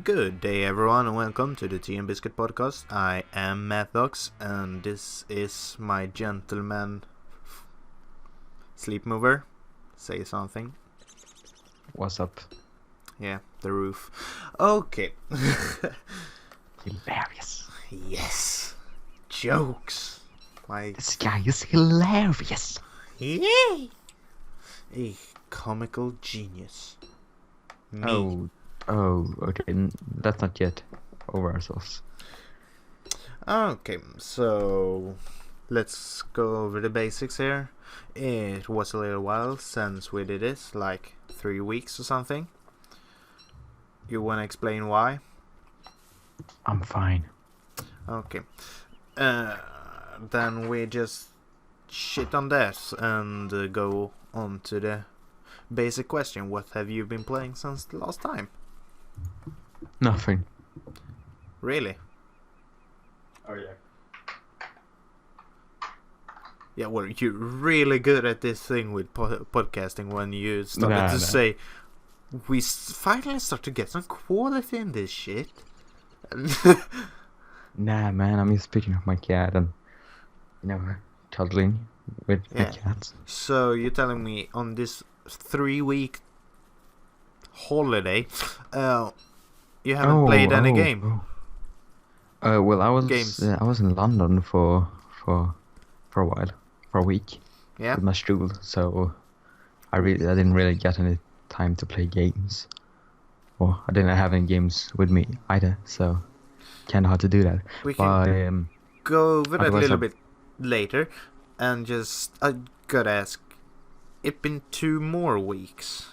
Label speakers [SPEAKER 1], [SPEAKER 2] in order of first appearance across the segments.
[SPEAKER 1] Good day everyone and welcome to the N Biscuit podcast. I am Mathox and this is my gentleman sleep mover. Say something.
[SPEAKER 2] What's up?
[SPEAKER 1] Yeah, the roof. Okay.
[SPEAKER 2] Hilarious.
[SPEAKER 1] Yes. Jokes.
[SPEAKER 2] This guy is hilarious.
[SPEAKER 1] Yay! A comical genius. Me.
[SPEAKER 2] Oh, okay. That's not yet over ourselves.
[SPEAKER 1] Okay, so let's go over the basics here. It was a little while since we did this, like 3 weeks or something. You wanna explain why?
[SPEAKER 2] I'm fine.
[SPEAKER 1] Okay. Then we just shit on that and go on to the basic question. What have you been playing since the last time?
[SPEAKER 2] Nothing.
[SPEAKER 1] Really?
[SPEAKER 2] Oh yeah.
[SPEAKER 1] Yeah, well, you're really good at this thing with podcasting when you started to say, we finally start to get some quality in this shit.
[SPEAKER 2] Nah, man, I'm just picking up my cat and, cuddling with the cats.
[SPEAKER 1] So you're telling me on this 3-week holiday, you haven't played any game?
[SPEAKER 2] Well, I was
[SPEAKER 1] Games.
[SPEAKER 2] I was in London for a while, for a week.
[SPEAKER 1] Yeah.
[SPEAKER 2] With my stool, so I didn't really get any time to play games. Well, I didn't have any games with me either, so kind of hard to do that.
[SPEAKER 1] We can go over that a little bit later, and just I gotta ask. It's been 2 more weeks.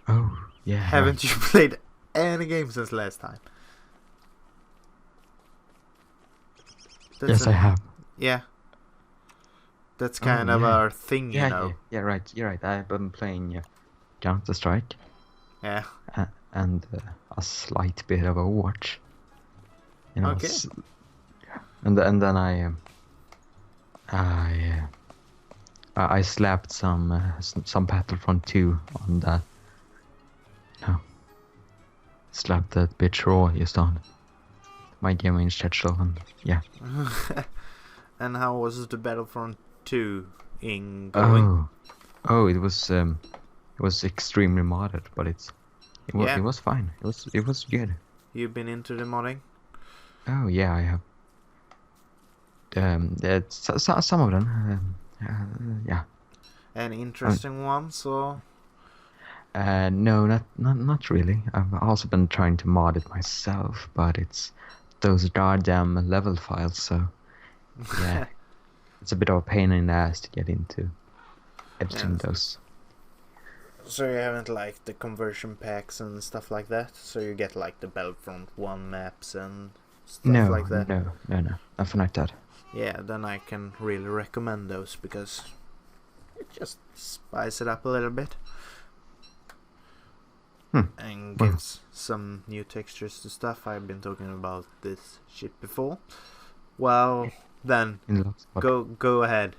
[SPEAKER 2] Oh yeah.
[SPEAKER 1] Haven't you played any games since last time?
[SPEAKER 2] Yes, I have.
[SPEAKER 1] Yeah. That's kind of our thing, you know.
[SPEAKER 2] Yeah, right. You're right. I've been playing Counter-Strike.
[SPEAKER 1] Yeah.
[SPEAKER 2] And a slight bit of Overwatch.
[SPEAKER 1] Okay.
[SPEAKER 2] And then I slapped some Battlefront 2 on that. No. Slapped that bitch raw just on my Game Enlish schedule, and yeah.
[SPEAKER 1] And how was the Battlefront 2 in going?
[SPEAKER 2] Oh, it was extremely modded, but it was fine. It was good.
[SPEAKER 1] You've been into the modding?
[SPEAKER 2] Oh yeah, I have. Some of them. Yeah.
[SPEAKER 1] Any interesting ones or?
[SPEAKER 2] No, not really. I've also been trying to mod it myself, but it's those goddamn level files, so yeah. It's a bit of a pain in the ass to get into editing those.
[SPEAKER 1] So you haven't liked the conversion packs and stuff like that? So you get like the Battlefront 1 maps and stuff like that?
[SPEAKER 2] No, nothing like that.
[SPEAKER 1] Yeah, then I can really recommend those because it just spices it up a little bit. And gives some new textures to stuff. I've been talking about this shit before. Well, then go ahead.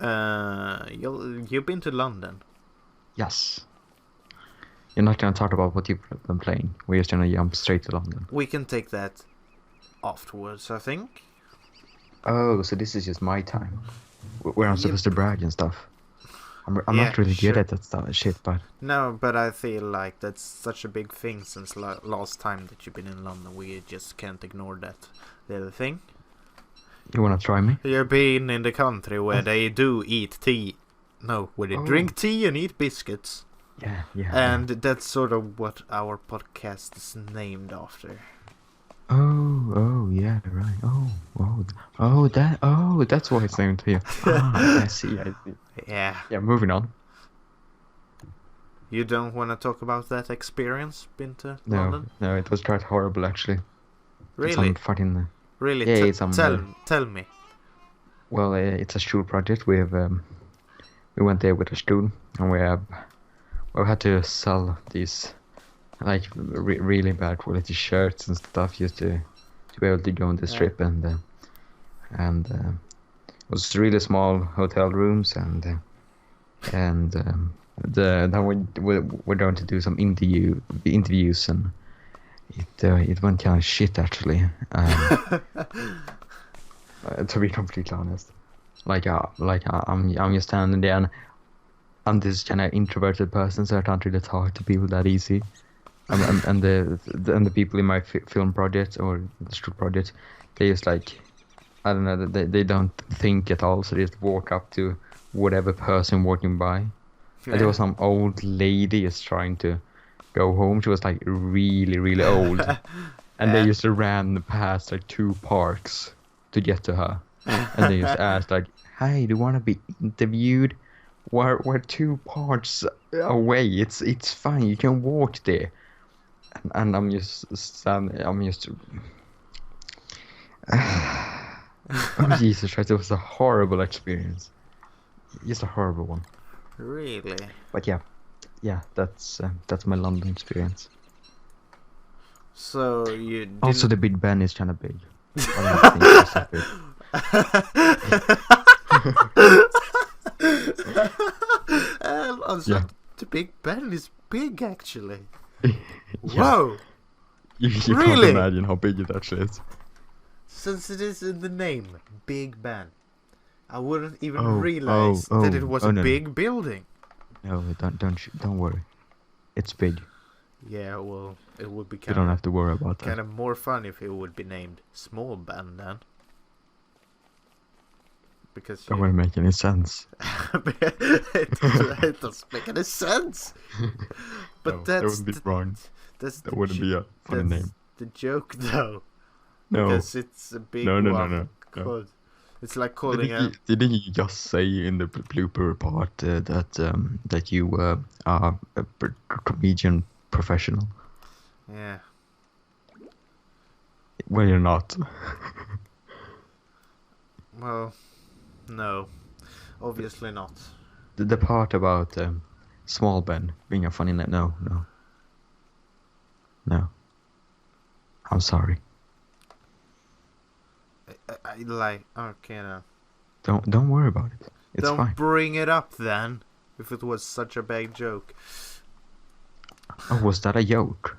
[SPEAKER 1] You've been to London.
[SPEAKER 2] Yes. You're not gonna talk about what you've been playing. We're just gonna jump straight to London.
[SPEAKER 1] We can take that afterwards, I think.
[SPEAKER 2] Oh, so this is just my time, where I'm supposed to brag and stuff. I'm not really good at that stuff, shit, but...
[SPEAKER 1] No, but I feel like that's such a big thing since last time that you've been in London. We just can't ignore that little thing.
[SPEAKER 2] You wanna try me?
[SPEAKER 1] You've been in the country where they do eat tea. No, where they drink tea and eat biscuits.
[SPEAKER 2] Yeah.
[SPEAKER 1] And that's sort of what our podcast is named after.
[SPEAKER 2] Oh, yeah, right. That's why it's named here. I see.
[SPEAKER 1] Yeah.
[SPEAKER 2] Yeah, moving on.
[SPEAKER 1] You don't want to talk about that experience, been to London?
[SPEAKER 2] No, it was quite horrible actually.
[SPEAKER 1] Really?
[SPEAKER 2] Fucking.
[SPEAKER 1] Really?
[SPEAKER 2] Yeah,
[SPEAKER 1] tell me.
[SPEAKER 2] Well, it's a school project. We went there with a school, and we had to sell these like really bad quality shirts and stuff just to be able to go on this trip and was really small hotel rooms, and then we're going to do some interviews, and it went kind of shit actually. To be completely honest, I'm just standing there, and I'm this kind of introverted person, so I can't really talk to people that easy. And the people in my film project or school project, they just like, I don't know, they don't think at all, so they just walk up to whatever person walking by.
[SPEAKER 1] Yeah.
[SPEAKER 2] And there was some old lady just trying to go home. She was like really, really old. And they just ran past like 2 parks to get to her. And they just asked like, "Hey, do you want to be interviewed? We're 2 parks away. It's fine. You can walk there." And I'm just standing. Oh Jesus Christ! It was a horrible experience. Just a horrible one.
[SPEAKER 1] Really?
[SPEAKER 2] But yeah, that's my London experience.
[SPEAKER 1] So you didn't...
[SPEAKER 2] Also, the Big Ben is kind of big. I don't think it's that big.
[SPEAKER 1] Also, the Big Ben is big, actually.
[SPEAKER 2] Yeah.
[SPEAKER 1] Whoa!
[SPEAKER 2] You
[SPEAKER 1] Really?
[SPEAKER 2] can't imagine how big it actually is.
[SPEAKER 1] Since it is in the name, Big Ben, I wouldn't even realize that it was a
[SPEAKER 2] no.
[SPEAKER 1] big building.
[SPEAKER 2] No, don't worry. It's big.
[SPEAKER 1] Yeah, well, it would be
[SPEAKER 2] You
[SPEAKER 1] kind
[SPEAKER 2] don't
[SPEAKER 1] of
[SPEAKER 2] have to worry about that.
[SPEAKER 1] kind of more fun if it would be named Small Ben then. Because
[SPEAKER 2] That wouldn't make any sense.
[SPEAKER 1] it doesn't make any sense. But
[SPEAKER 2] No, that
[SPEAKER 1] that's
[SPEAKER 2] would be wrong.
[SPEAKER 1] that's
[SPEAKER 2] That wouldn't be a funny
[SPEAKER 1] that's
[SPEAKER 2] name.
[SPEAKER 1] the joke, though.
[SPEAKER 2] No.
[SPEAKER 1] Because it's a big
[SPEAKER 2] No.
[SPEAKER 1] one. It's like calling a...
[SPEAKER 2] Didn't you just say in the blooper part that you are a comedian professional?
[SPEAKER 1] Yeah.
[SPEAKER 2] Well, you're not.
[SPEAKER 1] Well, no. Obviously not.
[SPEAKER 2] The part about Small Ben being a funny name. No. I'm sorry.
[SPEAKER 1] I like... Okay, no.
[SPEAKER 2] Don't worry about it. It's
[SPEAKER 1] Don't
[SPEAKER 2] fine.
[SPEAKER 1] bring it up then, if it was such a big joke.
[SPEAKER 2] Oh, was that a joke?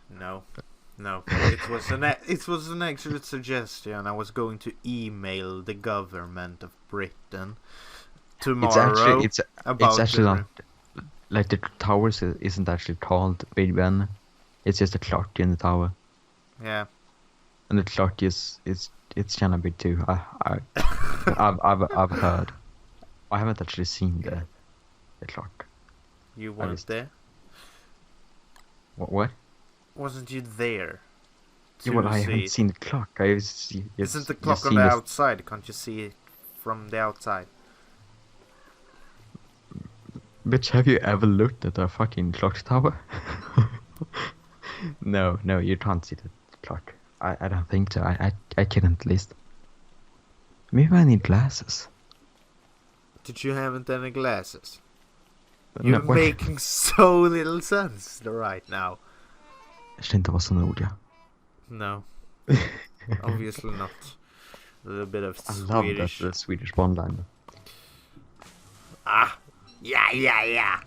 [SPEAKER 1] No. It was an actual suggestion. I was going to email the government of Britain tomorrow.
[SPEAKER 2] It's actually not like the towers isn't actually called Big Ben. It's just a clock in the tower,
[SPEAKER 1] Yeah.
[SPEAKER 2] and the clock it's kind of big too. I've heard. I haven't actually seen the clock.
[SPEAKER 1] You weren't there?
[SPEAKER 2] What?
[SPEAKER 1] Wasn't you there?
[SPEAKER 2] Yeah, well, I
[SPEAKER 1] see
[SPEAKER 2] haven't
[SPEAKER 1] it?
[SPEAKER 2] seen the clock.
[SPEAKER 1] Isn't the clock on the outside? Can't you see it from the outside?
[SPEAKER 2] Bitch, have you ever looked at a fucking clock tower? No, you can't see the clock. I don't think so. I couldn't at least. Maybe I need glasses.
[SPEAKER 1] Did you haven't any glasses?
[SPEAKER 2] No,
[SPEAKER 1] You're
[SPEAKER 2] what?
[SPEAKER 1] making so little sense right now.
[SPEAKER 2] Jag ska inte vara så noga.
[SPEAKER 1] No. Obviously not. A little bit of
[SPEAKER 2] I love that
[SPEAKER 1] Swedish.
[SPEAKER 2] the Swedish one-liner.
[SPEAKER 1] Ah! Yeah.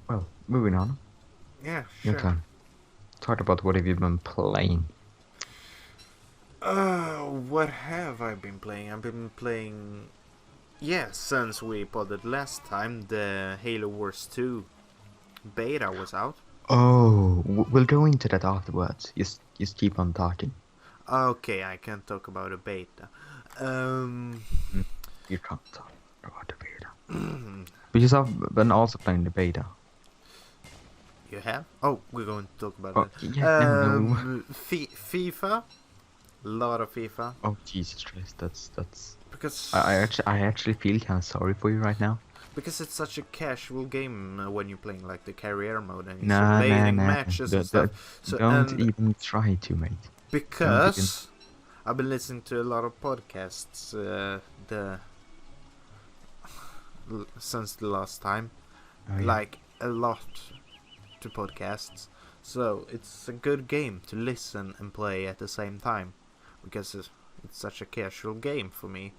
[SPEAKER 2] Well, moving on.
[SPEAKER 1] Yeah,
[SPEAKER 2] Your
[SPEAKER 1] sure.
[SPEAKER 2] turn. Talk about what have you been playing.
[SPEAKER 1] What have I been playing? I've been playing... Yeah, since we podded last time, the Halo Wars 2 beta was out.
[SPEAKER 2] Oh, we'll go into that afterwards. Just keep on talking.
[SPEAKER 1] Okay, I can't talk about a beta.
[SPEAKER 2] You can't talk about the beta. Because I've been also playing the beta.
[SPEAKER 1] You have? Oh, we're going to talk about
[SPEAKER 2] Oh,
[SPEAKER 1] it.
[SPEAKER 2] yeah, no.
[SPEAKER 1] FIFA. A lot of FIFA.
[SPEAKER 2] Oh Jesus Christ, that's.
[SPEAKER 1] Because
[SPEAKER 2] I actually feel kind of sorry for you right now.
[SPEAKER 1] because it's such a casual game when you're playing like the career mode and
[SPEAKER 2] Nah,
[SPEAKER 1] you're playing matches and stuff. So
[SPEAKER 2] Don't
[SPEAKER 1] and
[SPEAKER 2] even try to, mate.
[SPEAKER 1] because I've been listening to a lot of podcasts since the last time,
[SPEAKER 2] Oh, yeah.
[SPEAKER 1] like a lot to podcasts. So it's a good game to listen and play at the same time because it's such a casual game for me.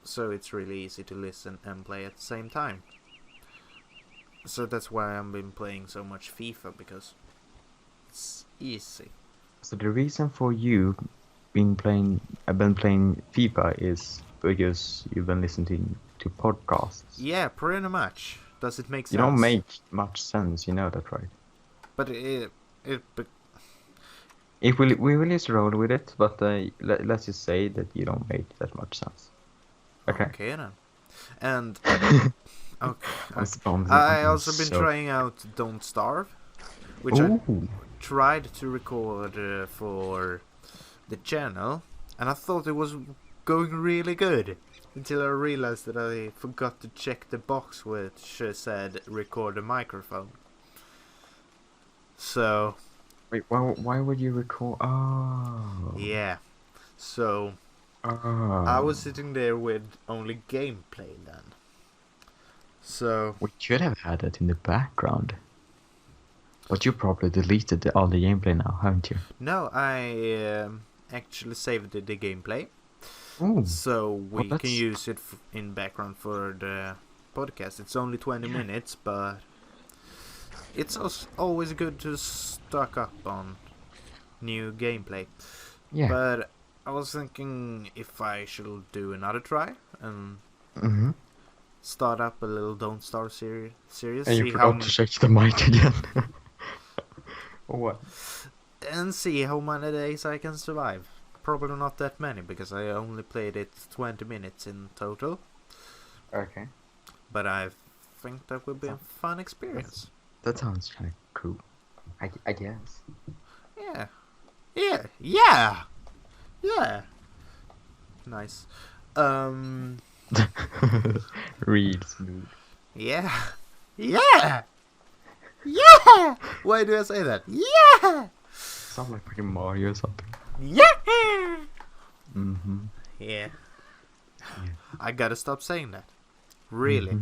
[SPEAKER 1] So it's really easy to listen and play at the same time. So that's why I've been playing so much FIFA, because it's easy.
[SPEAKER 2] So the reason for you been playing FIFA is because you've been listening to podcasts.
[SPEAKER 1] Yeah, pretty much. Does it make sense?
[SPEAKER 2] You don't make much sense, you know that, right?
[SPEAKER 1] But
[SPEAKER 2] If we will just roll with it, but let's just say that you don't make that much sense. Okay.
[SPEAKER 1] Okay then. And okay.
[SPEAKER 2] I'm
[SPEAKER 1] I also been
[SPEAKER 2] so...
[SPEAKER 1] trying out Don't Starve, which I tried to record for the channel, and I thought it was going really good until I realized that I forgot to check the box which said record a microphone. So
[SPEAKER 2] wait, why would you record? Oh.
[SPEAKER 1] Yeah. So I was sitting there with only gameplay then. So
[SPEAKER 2] we could have had it in the background. But you probably deleted all the gameplay now, haven't you?
[SPEAKER 1] no, I actually saved the gameplay.
[SPEAKER 2] Ooh.
[SPEAKER 1] So we can use it in background for the podcast. It's only 20 minutes, but it's always good to stock up on new gameplay.
[SPEAKER 2] Yeah.
[SPEAKER 1] But I was thinking if I should do another try and start up a little Don't Starve series.
[SPEAKER 2] And you forgot to check the mic again. What?
[SPEAKER 1] And see how many days I can survive. Probably not that many, because I only played it 20 minutes in total.
[SPEAKER 2] Okay.
[SPEAKER 1] But I think that would be a fun experience.
[SPEAKER 2] That sounds kind of cool. I guess.
[SPEAKER 1] Yeah. Yeah. Yeah. Yeah. Nice.
[SPEAKER 2] Real smooth.
[SPEAKER 1] Yeah. Yeah. Yeah. Why do I say that? Yeah.
[SPEAKER 2] Sound like fucking Mario or something.
[SPEAKER 1] Yeah. Yeah. I gotta stop saying that. Really.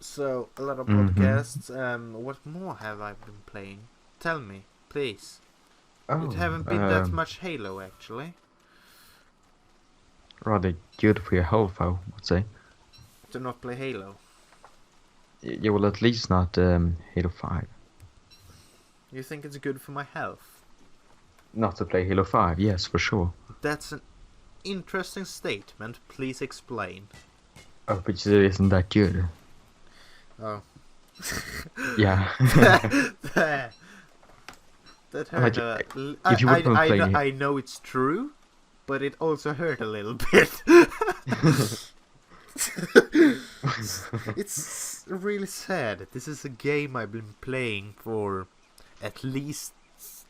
[SPEAKER 1] So, a lot of podcasts. What more have I been playing? Tell me, please. It haven't been that much Halo, actually.
[SPEAKER 2] Rather good for your health, I would say.
[SPEAKER 1] To not play Halo.
[SPEAKER 2] You will at least not Halo 5.
[SPEAKER 1] You think it's good for my health?
[SPEAKER 2] Not to play Halo 5, yes, for sure.
[SPEAKER 1] That's an interesting statement. Please explain.
[SPEAKER 2] Oh, but it isn't that good.
[SPEAKER 1] Oh.
[SPEAKER 2] Yeah.
[SPEAKER 1] That hurt I know it's true, but it also hurt a little bit. It's really sad. This is a game I've been playing for at least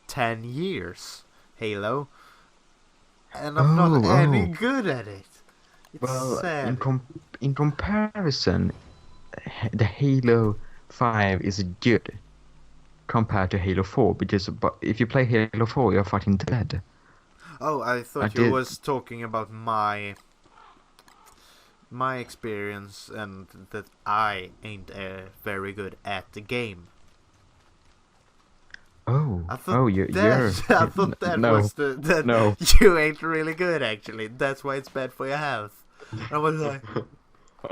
[SPEAKER 1] 10 years, Halo, and I'm not any good at it. It's sad.
[SPEAKER 2] In comparison, the Halo 5 is good compared to Halo 4, because if you play Halo 4, you're fucking dead.
[SPEAKER 1] Oh, I thought you was talking about my experience, and that I ain't very good at the game.
[SPEAKER 2] Oh,
[SPEAKER 1] I thought
[SPEAKER 2] you're
[SPEAKER 1] I thought that was you ain't really good, actually. That's why it's bad for your health. I was like,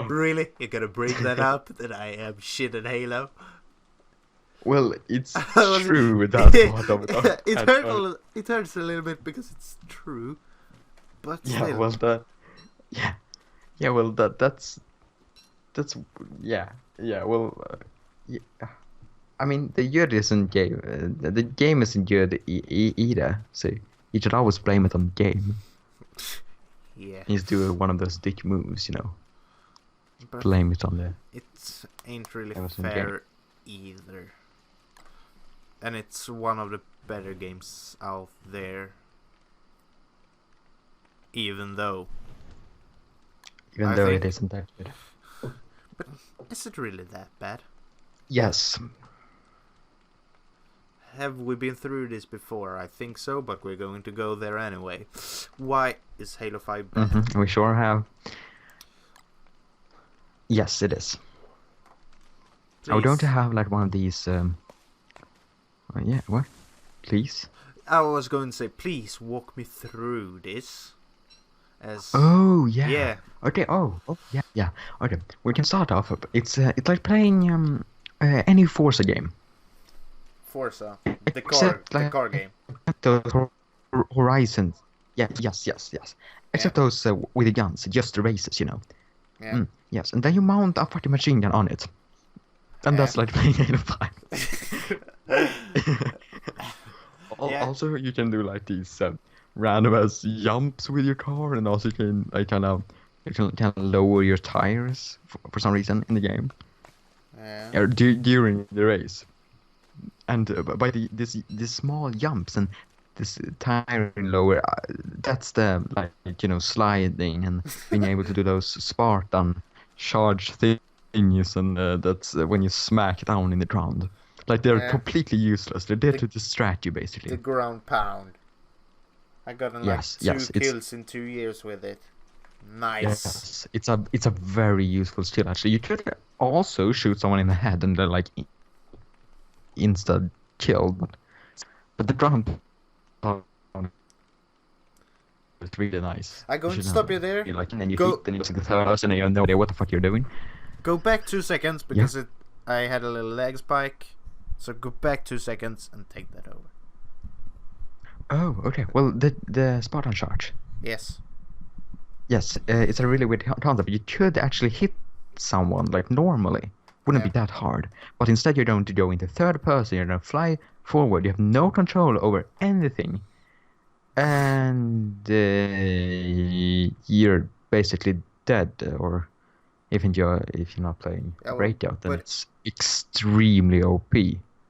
[SPEAKER 1] really? You're gonna bring that up, that I am shit at Halo?
[SPEAKER 2] Well, it's true with that part of it.
[SPEAKER 1] It hurts a little bit because it's true, but
[SPEAKER 2] yeah,
[SPEAKER 1] still.
[SPEAKER 2] well, that's I mean, the good isn't game. The game isn't good either. So you should always blame it on the game.
[SPEAKER 1] Yeah.
[SPEAKER 2] He's doing one of those dick moves, you know.
[SPEAKER 1] But
[SPEAKER 2] blame it on the.
[SPEAKER 1] It ain't really fair either. And it's one of the better games out there. Even though
[SPEAKER 2] it isn't that good.
[SPEAKER 1] But is it really that bad?
[SPEAKER 2] Yes.
[SPEAKER 1] Have we been through this before? I think so, but we're going to go there anyway. Why is Halo 5 bad?
[SPEAKER 2] We sure have. Yes, it is.
[SPEAKER 1] Please.
[SPEAKER 2] Oh, don't you have like one of these? Yeah, what? Please?
[SPEAKER 1] I was going to say, please walk me through this. As
[SPEAKER 2] Oh yeah.
[SPEAKER 1] yeah,
[SPEAKER 2] Okay. Oh yeah, yeah. Okay. We can start off. It's like playing any Forza game.
[SPEAKER 1] Forza,
[SPEAKER 2] Except
[SPEAKER 1] the
[SPEAKER 2] like
[SPEAKER 1] car game.
[SPEAKER 2] those Horizons. Yeah. Yes.
[SPEAKER 1] Yeah,
[SPEAKER 2] Except those with the guns, just the races, you know.
[SPEAKER 1] yeah,
[SPEAKER 2] Yes, and then you mount a fucking machine gun on it, and
[SPEAKER 1] yeah.
[SPEAKER 2] that's like playing Halo 5.
[SPEAKER 1] Yeah,
[SPEAKER 2] Also, you can do like these random ass jumps with your car, and also you can like kind of lower your tires for some reason in the game,
[SPEAKER 1] yeah,
[SPEAKER 2] or during the race. And by these small jumps and this tire lower, that's the like sliding and being able to do those Spartan charge thingies, and that's when you smack down in the ground. Like they're
[SPEAKER 1] yeah.
[SPEAKER 2] completely useless. They're there
[SPEAKER 1] The
[SPEAKER 2] to distract you,
[SPEAKER 1] the
[SPEAKER 2] basically.
[SPEAKER 1] ground pound. I gotten like
[SPEAKER 2] Yes,
[SPEAKER 1] two kills in 2 years with it. Nice.
[SPEAKER 2] it's a very useful skill actually. You could also shoot someone in the head and they're like insta killed, but the ground pound is really nice.
[SPEAKER 1] I'm going
[SPEAKER 2] You
[SPEAKER 1] to
[SPEAKER 2] should
[SPEAKER 1] stop
[SPEAKER 2] know.
[SPEAKER 1] you there.
[SPEAKER 2] You like, and then you
[SPEAKER 1] Go
[SPEAKER 2] hit, and you see the person, and you have no idea what the fuck you're doing.
[SPEAKER 1] go back 2 seconds
[SPEAKER 2] Yeah.
[SPEAKER 1] because I had a little lag spike. So go back 2 seconds and take that over.
[SPEAKER 2] Oh, okay. Well, the Spartan charge.
[SPEAKER 1] Yes.
[SPEAKER 2] Yes, it's a really weird concept. You could actually hit someone like normally. Wouldn't
[SPEAKER 1] Yeah.
[SPEAKER 2] be that hard. But instead, you're going to go into third person. You're going to fly forward. You have no control over anything, and you're basically dead. Or if you're not playing
[SPEAKER 1] Yeah, well,
[SPEAKER 2] Breakout, then
[SPEAKER 1] but
[SPEAKER 2] it's extremely OP.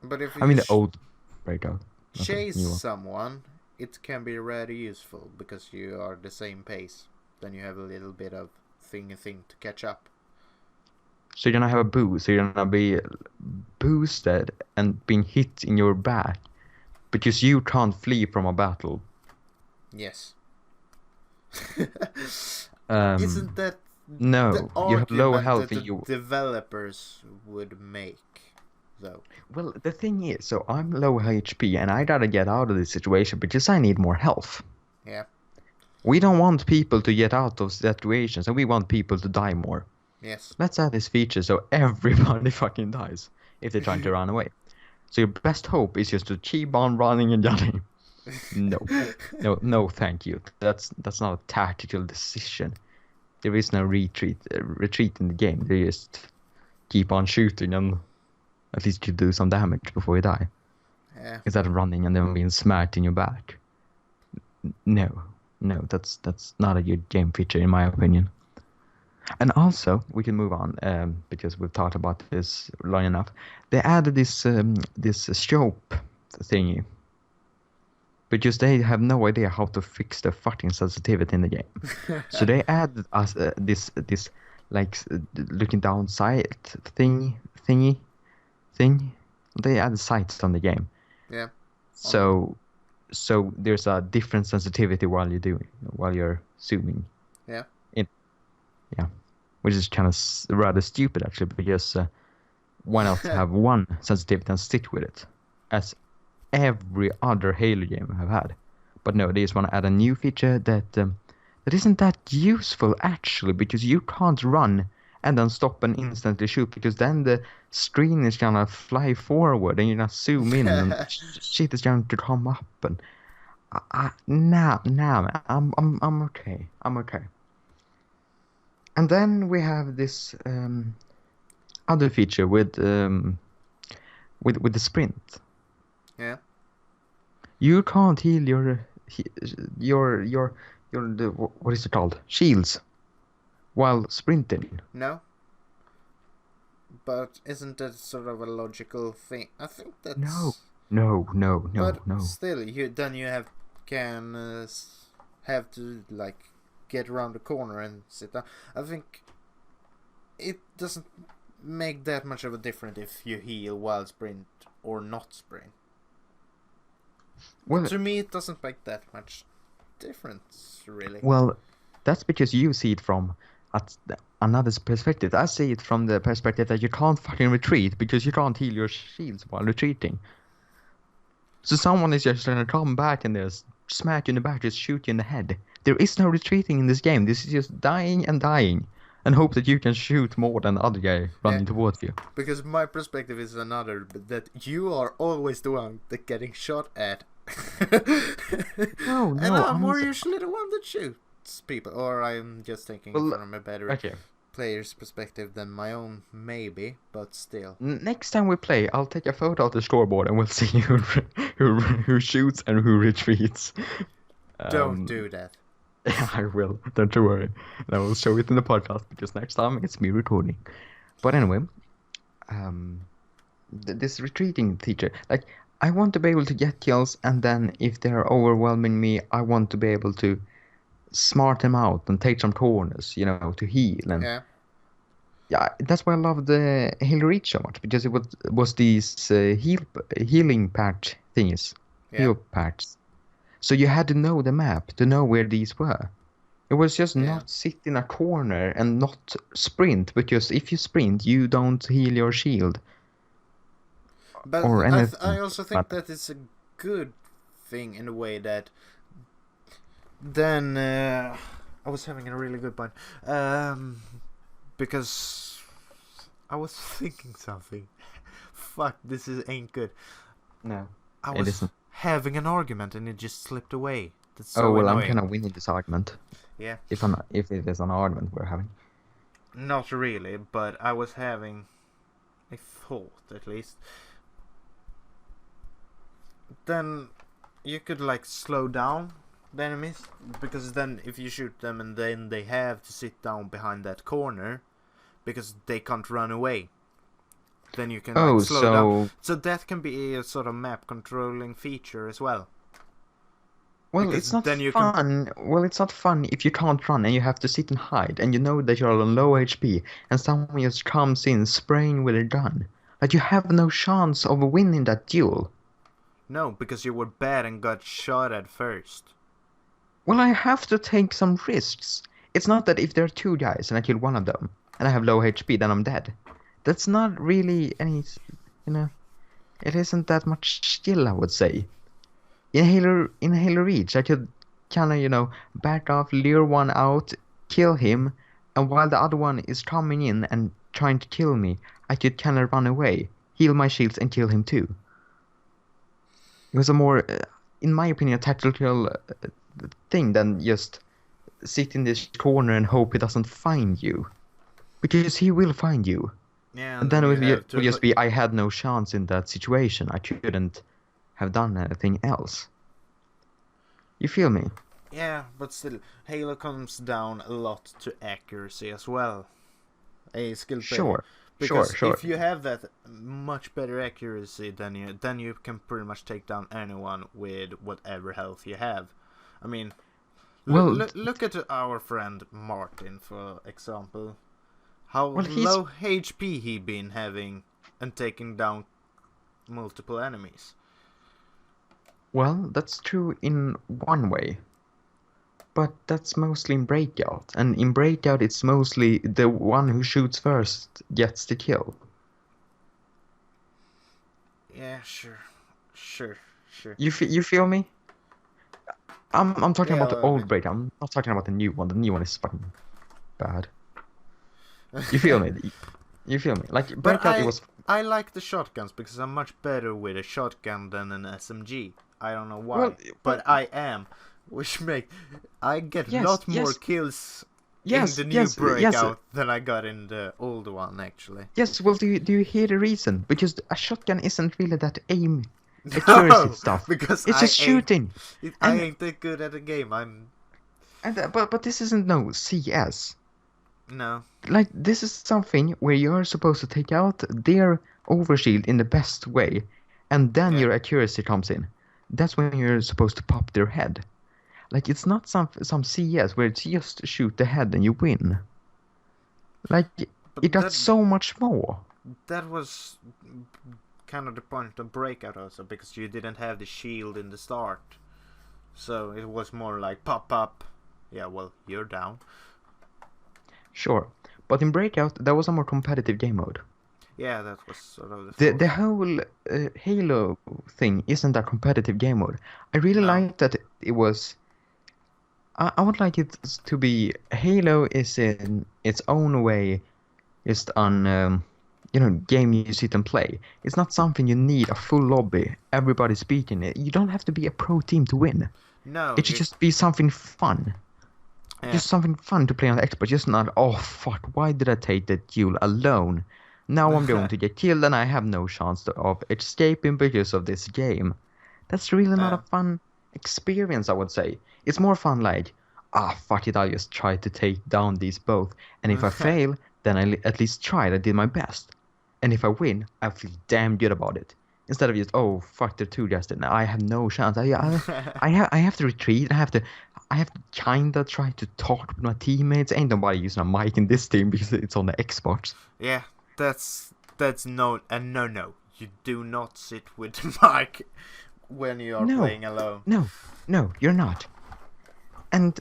[SPEAKER 1] but if
[SPEAKER 2] I
[SPEAKER 1] you
[SPEAKER 2] mean the old Breakout, not the
[SPEAKER 1] chase
[SPEAKER 2] new one.
[SPEAKER 1] someone, it can be really useful because you are the same pace. Then you have a little bit of thing to catch up.
[SPEAKER 2] So you're gonna have a boost. So you're gonna be boosted and being hit in your back because you can't flee from a battle.
[SPEAKER 1] Yes.
[SPEAKER 2] Isn't
[SPEAKER 1] that
[SPEAKER 2] no?
[SPEAKER 1] the
[SPEAKER 2] You have low
[SPEAKER 1] argument
[SPEAKER 2] health.
[SPEAKER 1] that the
[SPEAKER 2] You
[SPEAKER 1] developers would make, though?
[SPEAKER 2] well, the thing is, so I'm low HP and I gotta get out of this situation because I need more health.
[SPEAKER 1] Yeah.
[SPEAKER 2] We don't want people to get out of situations, and we want people to die more.
[SPEAKER 1] Yes.
[SPEAKER 2] Let's add this feature so everybody fucking dies if they're trying to run away. So your best hope is just to keep on running and gunning. No, thank you. That's not a tactical decision. There is no retreat in the game. They just keep on shooting and at least you do some damage before you die.
[SPEAKER 1] Yeah.
[SPEAKER 2] Instead of running and then being smacked in your back. No, that's not a good game feature in my opinion. And also, we can move on because we've talked about this long enough. They added this scope thingy because they have no idea how to fix the fucking sensitivity in the game. So they added us this like looking down sight thing. They added sights on the game.
[SPEAKER 1] Yeah.
[SPEAKER 2] So there's a different sensitivity while you're zooming.
[SPEAKER 1] Yeah.
[SPEAKER 2] Yeah, which is kind of rather stupid actually, because why not have one sensitivity and stick with it, as every other Halo game have had? But no, they just want to add a new feature that isn't that useful actually, because you can't run and then stop and instantly shoot, because then the screen is gonna fly forward and you're gonna zoom in and shit is going to come up and nah, I'm okay. And then we have this other feature with the sprint.
[SPEAKER 1] Yeah.
[SPEAKER 2] You can't heal your what is it called? Shields while sprinting.
[SPEAKER 1] No. But isn't that sort of a logical thing? I think that's
[SPEAKER 2] No.
[SPEAKER 1] But still, you have to like get around the corner and sit down. I think it doesn't make that much of a difference if you heal while sprint or not sprint.
[SPEAKER 2] Well,
[SPEAKER 1] to me, it doesn't make that much difference, really.
[SPEAKER 2] Well, that's because you see it from another perspective. I see it from the perspective that you can't fucking retreat because you can't heal your shields while retreating. So someone is just gonna come back and just smack you in the back, just shoot you in the head. There is no retreating in this game. This is just dying and dying, and hope that you can shoot more than the other guy running towards you.
[SPEAKER 1] Because my perspective is another, that you are always the one that getting shot at.
[SPEAKER 2] No,
[SPEAKER 1] And I'm more
[SPEAKER 2] not...
[SPEAKER 1] usually the one that shoots people. Or I'm just thinking from a better player's perspective than my own, maybe, but still.
[SPEAKER 2] Next time we play, I'll take a photo of the scoreboard and we'll see who shoots and who retreats.
[SPEAKER 1] Don't do that.
[SPEAKER 2] Yeah, I will. Don't you worry. And I will show it in the podcast because next time it's me recording. But anyway, this retreating feature, like, I want to be able to get kills, and then if they're overwhelming me, I want to be able to smart them out and take some corners, to heal. And yeah, that's why I love the Halo Reach so much, because it was these healing patch thingies, heal patches. So you had to know the map to know where these were. It was just not sit in a corner and not sprint, because if you sprint, you don't heal your shield.
[SPEAKER 1] But I also think that it's a good thing in a way that then I was having a really good point. Because I was thinking something. Fuck, this ain't good.
[SPEAKER 2] No,
[SPEAKER 1] I was having an argument and it just slipped away. That's so
[SPEAKER 2] annoying.
[SPEAKER 1] I'm
[SPEAKER 2] kind of winning this argument.
[SPEAKER 1] Yeah.
[SPEAKER 2] If it is an argument we're having.
[SPEAKER 1] Not really, but I was having a thought at least. Then you could slow down the enemies, because then if you shoot them and then they have to sit down behind that corner because they can't run away, then you can slow down. So that can be a sort of map controlling feature as well.
[SPEAKER 2] Well, because it's not fun. Well, it's not fun if you can't run and you have to sit and hide, and you know that you're on low HP, and someone just comes in spraying with a gun. Like, you have no chance of winning that duel.
[SPEAKER 1] No, because you were bad and got shot at first.
[SPEAKER 2] Well, I have to take some risks. It's not that if there are two guys and I kill one of them and I have low HP, then I'm dead. That's not really any, it isn't that much skill, I would say. In Halo Reach, I could kind of, back off, lure one out, kill him, and while the other one is coming in and trying to kill me, I could kind of run away, heal my shields, and kill him too. It was a more, in my opinion, a tactical thing than just sit in this corner and hope he doesn't find you. Because he will find you.
[SPEAKER 1] Yeah,
[SPEAKER 2] and then it would just be, I had no chance in that situation. I couldn't have done anything else. You feel me?
[SPEAKER 1] Yeah, but still, Halo comes down a lot to accuracy as well. A skill player.
[SPEAKER 2] Sure.
[SPEAKER 1] Because
[SPEAKER 2] sure.
[SPEAKER 1] if you have that much better accuracy, then you can pretty much take down anyone with whatever health you have. I mean, look at our friend Martin, for example. How low HP he been having and taking down multiple enemies.
[SPEAKER 2] Well, that's true in one way. But that's mostly in Breakout. And in Breakout, it's mostly the one who shoots first gets the kill.
[SPEAKER 1] Yeah, sure.
[SPEAKER 2] You feel me? I'm talking about the old Breakout. I'm not talking about the new one. The new one is fucking bad. You feel me? You feel me? Like, Breakout, it was...
[SPEAKER 1] I like the shotguns because I'm much better with a shotgun than an SMG. I don't know why, but I am. Which I get a lot more kills in the new Breakout than I got in the old one, actually.
[SPEAKER 2] Yes, well, do you hear the reason? Because a shotgun isn't really that accuracy stuff.
[SPEAKER 1] Because
[SPEAKER 2] it's just shooting.
[SPEAKER 1] I ain't that good at the game.
[SPEAKER 2] But this isn't no CS.
[SPEAKER 1] No.
[SPEAKER 2] Like, this is something where you're supposed to take out their overshield in the best way, and then your accuracy comes in. That's when you're supposed to pop their head. Like, it's not some CS where it's just shoot the head and you win. Like, it got so much more.
[SPEAKER 1] That was kind of the point of Breakout also, because you didn't have the shield in the start. So it was more like pop. Yeah, well, you're down.
[SPEAKER 2] Sure. But in Breakout, there was a more competitive game mode.
[SPEAKER 1] Yeah, that was sort of the
[SPEAKER 2] The
[SPEAKER 1] thought.
[SPEAKER 2] whole Halo thing isn't a competitive game mode. I really
[SPEAKER 1] No.
[SPEAKER 2] like that it was. I would like it to be Halo is in its own way just on game you sit and play. It's not something you need a full lobby, everybody's beating it. You don't have to be a pro team to win.
[SPEAKER 1] No,
[SPEAKER 2] It should
[SPEAKER 1] you.
[SPEAKER 2] just be something fun.
[SPEAKER 1] Yeah.
[SPEAKER 2] Just something fun to play on the Xbox. Just not, oh fuck, why did I take that duel alone? Now I'm going to get killed and I have no chance of escaping because of this game. That's really not a
[SPEAKER 1] Yeah.
[SPEAKER 2] fun experience, I would say. It's more fun like, fuck it, I'll just try to take down these both. And if I fail, then I at least tried, I did my best. And if I win, I feel damn good about it. Instead of just, oh fuck, they're two just now. I have no chance. I have to retreat. I have to kinda try to talk with my teammates. Ain't nobody using a mic in this team because it's on the Xbox.
[SPEAKER 1] Yeah, that's no no. You do not sit with the mic when you are
[SPEAKER 2] No,
[SPEAKER 1] playing alone.
[SPEAKER 2] no, you're not. And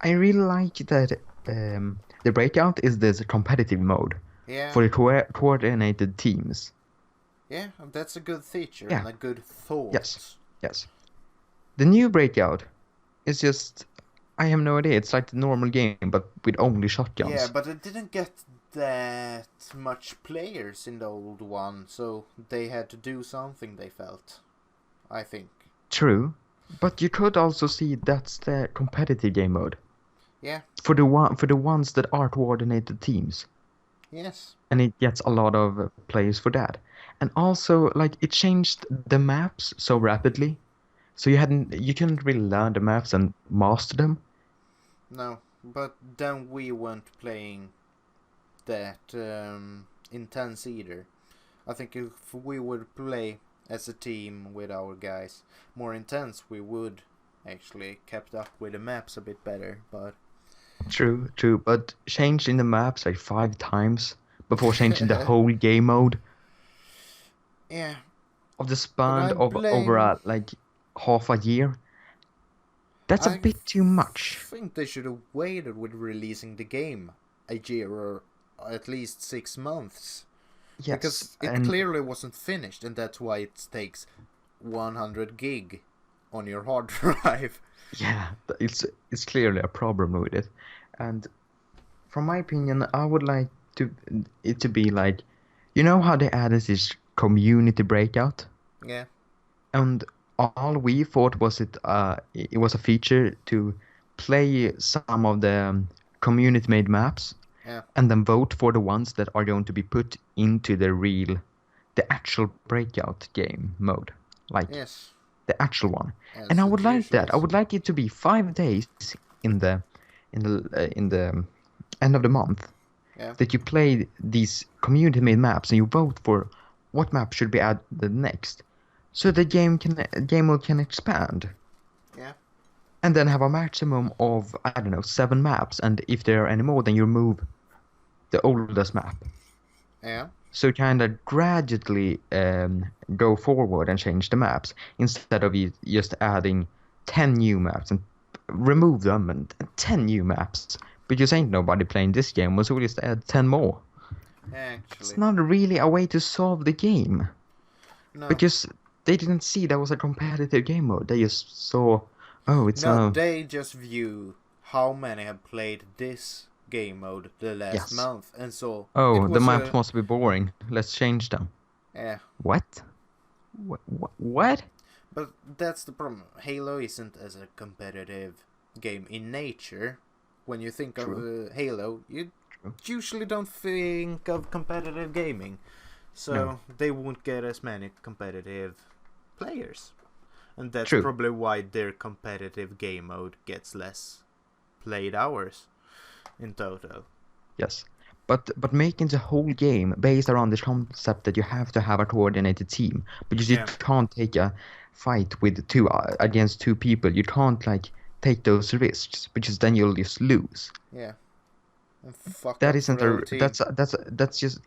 [SPEAKER 2] I really like that the breakout is this competitive mode
[SPEAKER 1] Yeah.
[SPEAKER 2] for the coordinated teams.
[SPEAKER 1] Yeah, that's a good feature
[SPEAKER 2] Yeah.
[SPEAKER 1] and a good thought.
[SPEAKER 2] Yes. The new breakout is just, I have no idea. It's like the normal game, but with only shotguns.
[SPEAKER 1] Yeah, but it didn't get that much players in the old one, so they had to do something, they felt. I think.
[SPEAKER 2] True, but you could also see that's the competitive game mode.
[SPEAKER 1] Yeah.
[SPEAKER 2] For the ones that are coordinated teams.
[SPEAKER 1] Yes.
[SPEAKER 2] And it gets a lot of players for that. And also, like, it changed the maps so rapidly, so you couldn't really learn the maps and master them.
[SPEAKER 1] No, but then we weren't playing that intense either. I think if we would play as a team with our guys more intense, we would actually kept up with the maps a bit better. But
[SPEAKER 2] True, but changing the maps like 5 times before changing the whole game mode
[SPEAKER 1] yeah,
[SPEAKER 2] of the
[SPEAKER 1] but
[SPEAKER 2] span
[SPEAKER 1] I
[SPEAKER 2] of
[SPEAKER 1] blame.
[SPEAKER 2] over like half a year. That's a bit too much.
[SPEAKER 1] I think they should have waited with releasing the game a year or at least 6 months.
[SPEAKER 2] Yes,
[SPEAKER 1] because it clearly wasn't finished, and that's why it takes 100 gig on your hard drive.
[SPEAKER 2] Yeah, it's clearly a problem with it. And from my opinion, I would like it to be like, you know how they added this community breakout?
[SPEAKER 1] Yeah.
[SPEAKER 2] And all we thought was it was a feature to play some of the community made maps.
[SPEAKER 1] Yeah.
[SPEAKER 2] And then vote for the ones that are going to be put into the actual breakout game mode, like the actual one. And I would like that. I would like it to be 5 days in the end of the month that you play these community-made maps and you vote for what map should be added next, so the game mode can expand.
[SPEAKER 1] Yeah.
[SPEAKER 2] And then have a maximum of 7 maps, and if there are any more, then you remove the oldest map.
[SPEAKER 1] Yeah.
[SPEAKER 2] So kind of gradually go forward and change the maps instead of just adding 10 new maps and remove them and 10 new maps. Because ain't nobody playing this game, so we'll just add 10 more.
[SPEAKER 1] Actually.
[SPEAKER 2] It's not really a way to solve the game.
[SPEAKER 1] No.
[SPEAKER 2] Because they didn't see that was a competitive game mode. They just saw,
[SPEAKER 1] they just view how many have played this game mode the last month, and so
[SPEAKER 2] the maps must be boring. Let's change them.
[SPEAKER 1] Yeah.
[SPEAKER 2] What? What?
[SPEAKER 1] But that's the problem. Halo isn't as a competitive game in nature. When you think of Halo, you usually don't think of competitive gaming, so they won't get as many competitive players, and that's probably why their competitive game mode gets less played hours in total.
[SPEAKER 2] Yes, but making the whole game based around the concept that you have to have a coordinated team, because you can't take a fight with against two people. You can't take those risks, because then you'll just lose.
[SPEAKER 1] Yeah. And fuck
[SPEAKER 2] that isn't that's just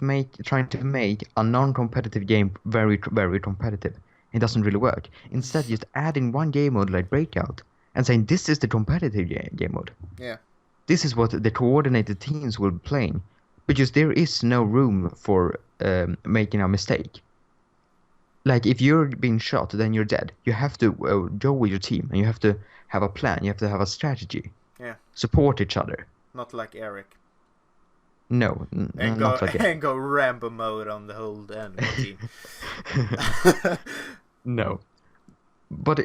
[SPEAKER 2] trying to make a non-competitive game very very competitive. It doesn't really work. Instead, just adding one game mode like Breakout and saying this is the competitive game mode.
[SPEAKER 1] Yeah.
[SPEAKER 2] This is what the coordinated teams will be playing. because there is no room for making a mistake. Like if you're being shot, then you're dead. You have to go with your team, and you have to have a plan. You have to have a strategy.
[SPEAKER 1] Yeah.
[SPEAKER 2] Support each other.
[SPEAKER 1] Not like Eric.
[SPEAKER 2] No, not like
[SPEAKER 1] and go Rambo mode on the whole animal team.
[SPEAKER 2] No. But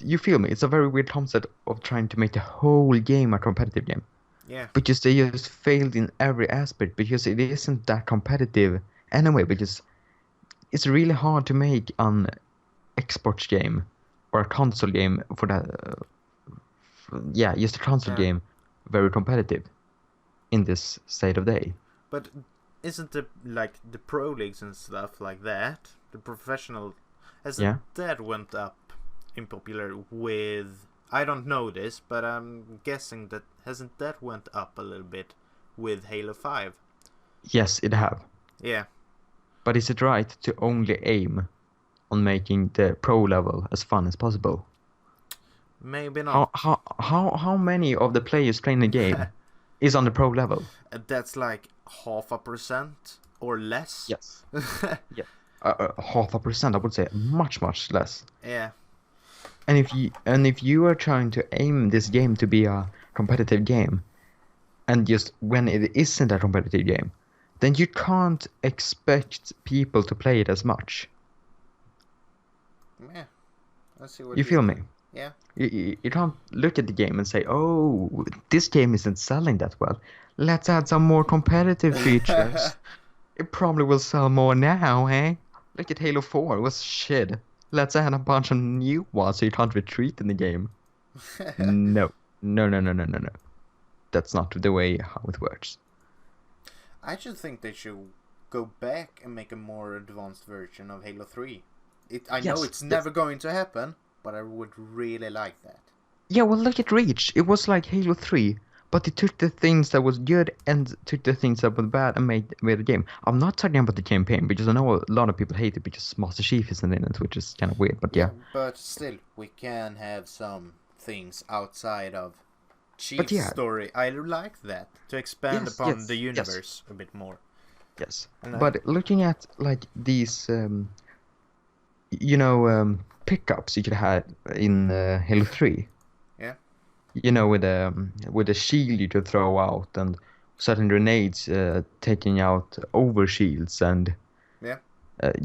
[SPEAKER 2] you feel me? It's a very weird concept of trying to make the whole game a competitive game.
[SPEAKER 1] Yeah.
[SPEAKER 2] Because they just failed in every aspect, because it isn't that competitive anyway, because it's really hard to make an Xbox game or a console game for that. Just a console game very competitive in this state of day.
[SPEAKER 1] But isn't the pro leagues and stuff like that, the professional, that went up in popular with, I don't know this, but I'm guessing that hasn't that went up a little bit with Halo 5?
[SPEAKER 2] Yes, it have.
[SPEAKER 1] Yeah.
[SPEAKER 2] But is it right to only aim on making the pro level as fun as possible?
[SPEAKER 1] Maybe not.
[SPEAKER 2] How many of the players playing the game is on the pro level?
[SPEAKER 1] That's like 0.5% or less.
[SPEAKER 2] Yes. Yeah. 0.5%, I would say much less.
[SPEAKER 1] Yeah.
[SPEAKER 2] And if you are trying to aim this game to be a competitive game, and just when it isn't a competitive game, then you can't expect people to play it as much.
[SPEAKER 1] Yeah. Let's see what
[SPEAKER 2] you feel me?
[SPEAKER 1] Yeah.
[SPEAKER 2] You can't look at the game and say, oh, this game isn't selling that well. Let's add some more competitive features. It probably will sell more now, eh? Look at Halo 4, it was shit. Let's add a bunch of new ones so you can't retreat in the game. No. That's not the way how it works.
[SPEAKER 1] I just think they should go back and make a more advanced version of Halo 3. I know it's never going to happen, but I would really like that.
[SPEAKER 2] Yeah, well, look at Reach. It was like Halo 3, but it took the things that was good and took the things that were bad and made a game. I'm not talking about the campaign, because I know a lot of people hate it because Master Chief isn't in it, which is kind of weird, but yeah.
[SPEAKER 1] But still, we can have some things outside of Chief's story. I like that, to expand upon the universe a bit more.
[SPEAKER 2] Yes, but looking at like these, pickups you could have in Halo 3.
[SPEAKER 1] Yeah.
[SPEAKER 2] With a shield you could throw out, and certain grenades taking out over shields, and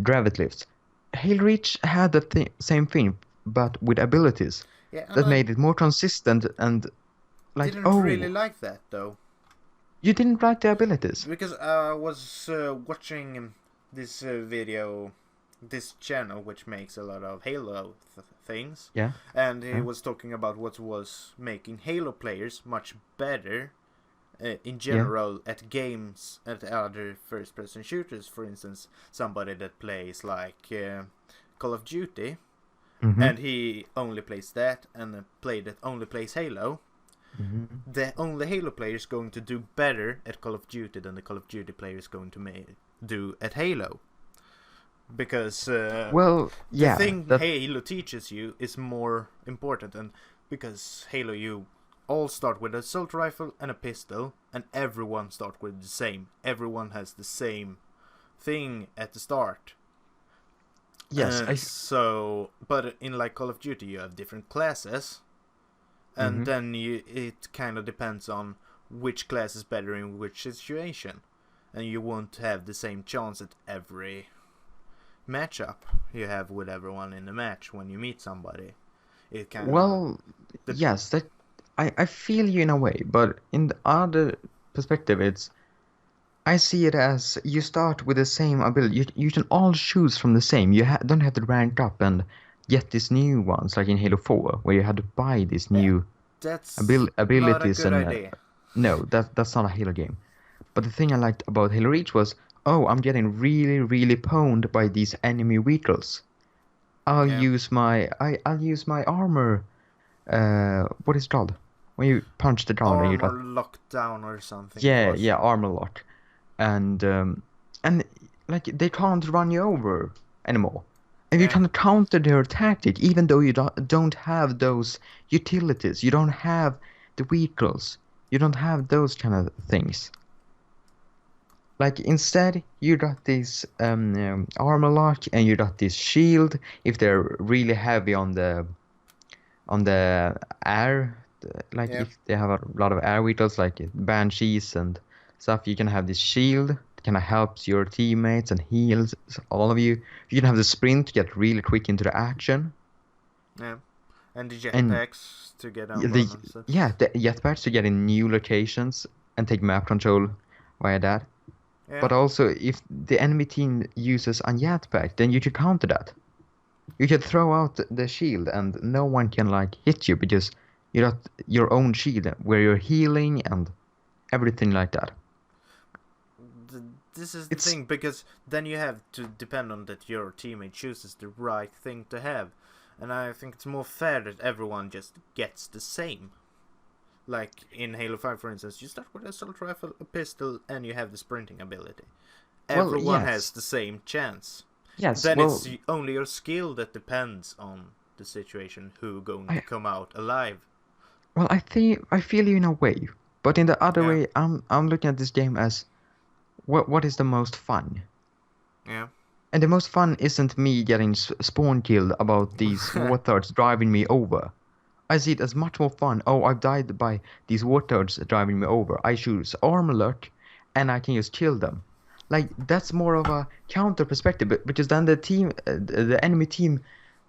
[SPEAKER 2] gravity lifts. Halo Reach had the same thing, but with abilities that made it more consistent and like.
[SPEAKER 1] Didn't really like that though.
[SPEAKER 2] You didn't like the abilities?
[SPEAKER 1] Because I was watching this video, this channel which makes a lot of Halo things.
[SPEAKER 2] Yeah.
[SPEAKER 1] And he was talking about what was making Halo players much better in general at games, at other first-person shooters. For instance, somebody that plays like Call of Duty, and he only plays that, and a player that only plays Halo. The only Halo player is going to do better at Call of Duty than the Call of Duty player is going to do at Halo. Because the thing Halo teaches you is more important, and because Halo you all start with an assault rifle and a pistol, and everyone starts with the same. Everyone has the same thing at the start.
[SPEAKER 2] Yes.
[SPEAKER 1] But in like Call of Duty you have different classes. And then it kind of depends on which class is better in which situation. And you won't have the same chance at every matchup you have with everyone in the match when you meet somebody. It kind
[SPEAKER 2] yes, that I feel you in a way, but in the other perspective, I see it as you start with the same ability. You can all choose from the same. You don't have to rank up and get these new ones, like in Halo 4, where you had to buy these new abilities.
[SPEAKER 1] Not a good idea.
[SPEAKER 2] No, that's not a Halo game. But the thing I liked about Halo Reach was, I'm getting really, really pwned by these enemy vehicles. I'll use my armor. What is it called? When you punch the ground and you got
[SPEAKER 1] lockdown or something.
[SPEAKER 2] Yeah, armor lock, and like they can't run you over anymore. And you can counter their tactic, even though you don't have those utilities. You don't have the vehicles. You don't have those kind of things. Like instead, you got this armor lock and you got this shield. If they're really heavy on the air, like
[SPEAKER 1] Yeah.
[SPEAKER 2] if they have a lot of air vehicles like banshees and stuff, you can have this shield that kind of helps your teammates and heals all of you. You can have the sprint to get really quick into the action,
[SPEAKER 1] Yeah. And the
[SPEAKER 2] and
[SPEAKER 1] jetpacks to get on
[SPEAKER 2] the
[SPEAKER 1] and stuff.
[SPEAKER 2] the jetpacks to get in new locations and take map control via that.
[SPEAKER 1] Yeah.
[SPEAKER 2] But also, if the enemy team uses a jetpack, then you could counter that. You could throw out the shield and no one can like hit you because you got your own shield where you're healing and everything like that.
[SPEAKER 1] This is the
[SPEAKER 2] It's
[SPEAKER 1] thing, because then you have to depend on that your teammate chooses the right thing to have. And I think it's more fair that everyone just gets the same. Like in Halo 5, for instance, you start with an assault rifle, a pistol, and you have the sprinting ability.
[SPEAKER 2] well,
[SPEAKER 1] Everyone has
[SPEAKER 2] yes,
[SPEAKER 1] the same chance.
[SPEAKER 2] yes.
[SPEAKER 1] Then
[SPEAKER 2] Well,
[SPEAKER 1] it's only your skill that depends on the situation, who going to
[SPEAKER 2] I
[SPEAKER 1] come out alive.
[SPEAKER 2] I think I feel you in a way, but in the other
[SPEAKER 1] Yeah,
[SPEAKER 2] way, I'm looking at this game as what is the most fun.
[SPEAKER 1] yeah.
[SPEAKER 2] And the most fun isn't me getting spawn killed about these warthogs driving me over. I see it as much more fun. Oh, I've died by these warthogs driving me over. I choose armor lock, and I can just kill them. Like that's more of a counter perspective, because then the enemy team,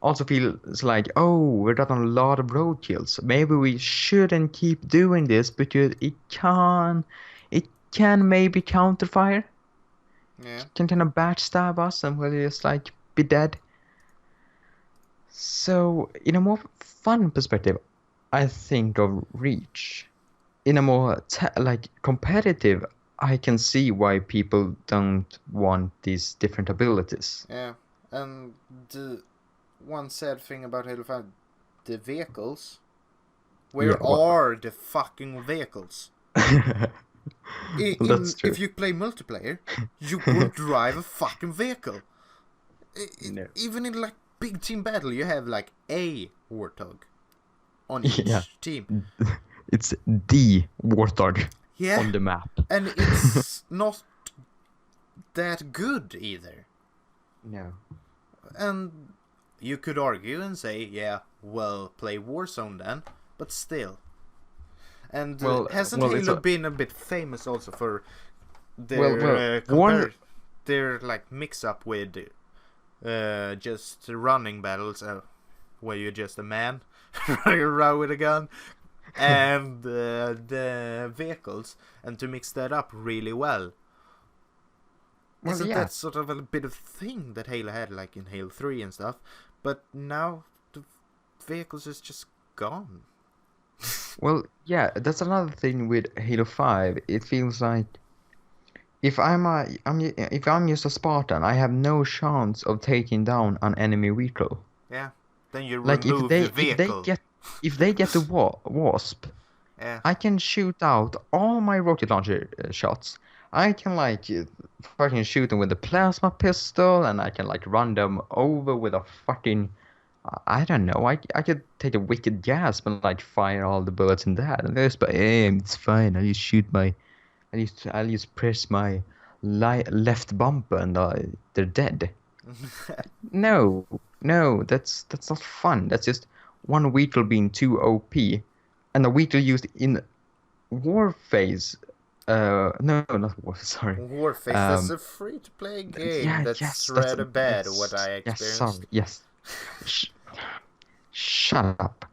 [SPEAKER 2] also feels like, oh, we're gotten a lot of road kills. Maybe we shouldn't keep doing this because it can maybe counterfire,
[SPEAKER 1] Yeah.
[SPEAKER 2] can kind of backstab us, and we'll just like be dead. So, in a more fun perspective, I think of Reach. In a more like competitive, I can see why people don't want these different abilities.
[SPEAKER 1] Yeah. And the one sad thing about Halo 5, the vehicles.
[SPEAKER 2] Yeah,
[SPEAKER 1] Where
[SPEAKER 2] well,
[SPEAKER 1] are the fucking vehicles?
[SPEAKER 2] that's true.
[SPEAKER 1] If you play multiplayer, you would drive a fucking vehicle.
[SPEAKER 2] No.
[SPEAKER 1] Even in like big team battle, you have like a warthog on each
[SPEAKER 2] Yeah,
[SPEAKER 1] team.
[SPEAKER 2] it's the Warthog
[SPEAKER 1] Yeah,
[SPEAKER 2] on the map.
[SPEAKER 1] and it's not that good either.
[SPEAKER 2] No.
[SPEAKER 1] And you could argue and say, yeah, well, play Warzone then, but still. And hasn't
[SPEAKER 2] Well, it's
[SPEAKER 1] Halo
[SPEAKER 2] a
[SPEAKER 1] been a bit famous also for
[SPEAKER 2] well,
[SPEAKER 1] their
[SPEAKER 2] War.
[SPEAKER 1] their like mix up with just running battles where you're just a man running around with a gun, and the vehicles, and to mix that up really well.
[SPEAKER 2] Well,
[SPEAKER 1] Isn't
[SPEAKER 2] yeah.
[SPEAKER 1] that sort of a bit of thing that Halo had, like in Halo 3 and stuff? But now the vehicles is just gone.
[SPEAKER 2] Well, yeah. That's another thing with Halo 5. It feels like if I'm just a Spartan, I have no chance of taking down an enemy vehicle.
[SPEAKER 1] Yeah. Then you
[SPEAKER 2] Like
[SPEAKER 1] remove the vehicle.
[SPEAKER 2] if they get the wasp,
[SPEAKER 1] Yeah.
[SPEAKER 2] I can shoot out all my rocket launcher shots. I can like fucking shoot them with a plasma pistol, and I can like run them over with a fucking I don't know. I could take a wicked gasp and like fire all the bullets in that, and just but hey, it's fine. I'll just press my left bumper, and they're dead. No, no, that's not fun. That's just one Weasel being too OP, and a Weasel used in war phase. No, not war. Sorry.
[SPEAKER 1] Warface, that's
[SPEAKER 2] Um,
[SPEAKER 1] a free-to-play game.
[SPEAKER 2] yeah,
[SPEAKER 1] That's
[SPEAKER 2] yes, that's
[SPEAKER 1] rather bad, what I
[SPEAKER 2] yes.
[SPEAKER 1] experienced.
[SPEAKER 2] Sorry, yes. Sh- Shut up.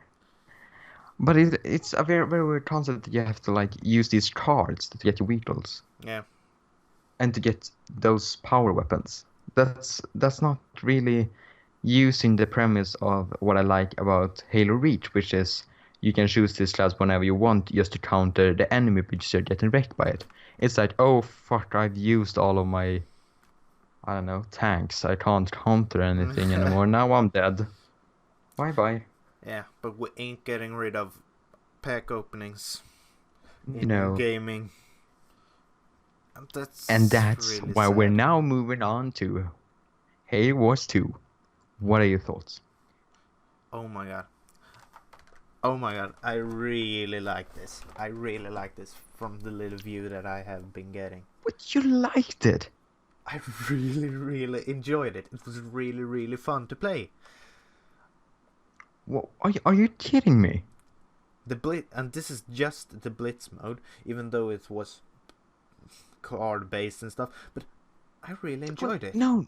[SPEAKER 2] But it's a very weird concept that you have to like use these cards to get your Weasels
[SPEAKER 1] Yeah.
[SPEAKER 2] and to get those power weapons. That's not really using the premise of what I like about Halo Reach, which is you can choose this class whenever you want just to counter the enemy because you're getting wrecked by it. It's like, oh fuck, I've used all of my, I don't know, tanks. I can't counter anything anymore. Now I'm dead. Bye bye.
[SPEAKER 1] Yeah, but we ain't getting rid of pack openings in
[SPEAKER 2] No.
[SPEAKER 1] gaming.
[SPEAKER 2] And
[SPEAKER 1] That's
[SPEAKER 2] that's
[SPEAKER 1] really
[SPEAKER 2] why we're
[SPEAKER 1] sad.
[SPEAKER 2] now moving on to Halo Wars 2. What are your thoughts?
[SPEAKER 1] Oh my god. Oh my god, I really like this. I really like this from the little view that I have been getting.
[SPEAKER 2] But you liked it.
[SPEAKER 1] I really, really enjoyed it. It was really, really fun to play.
[SPEAKER 2] What, are you kidding me?
[SPEAKER 1] The Blitz, and this is just the Blitz mode, even though it was card based and stuff. But I really enjoyed it.
[SPEAKER 2] No.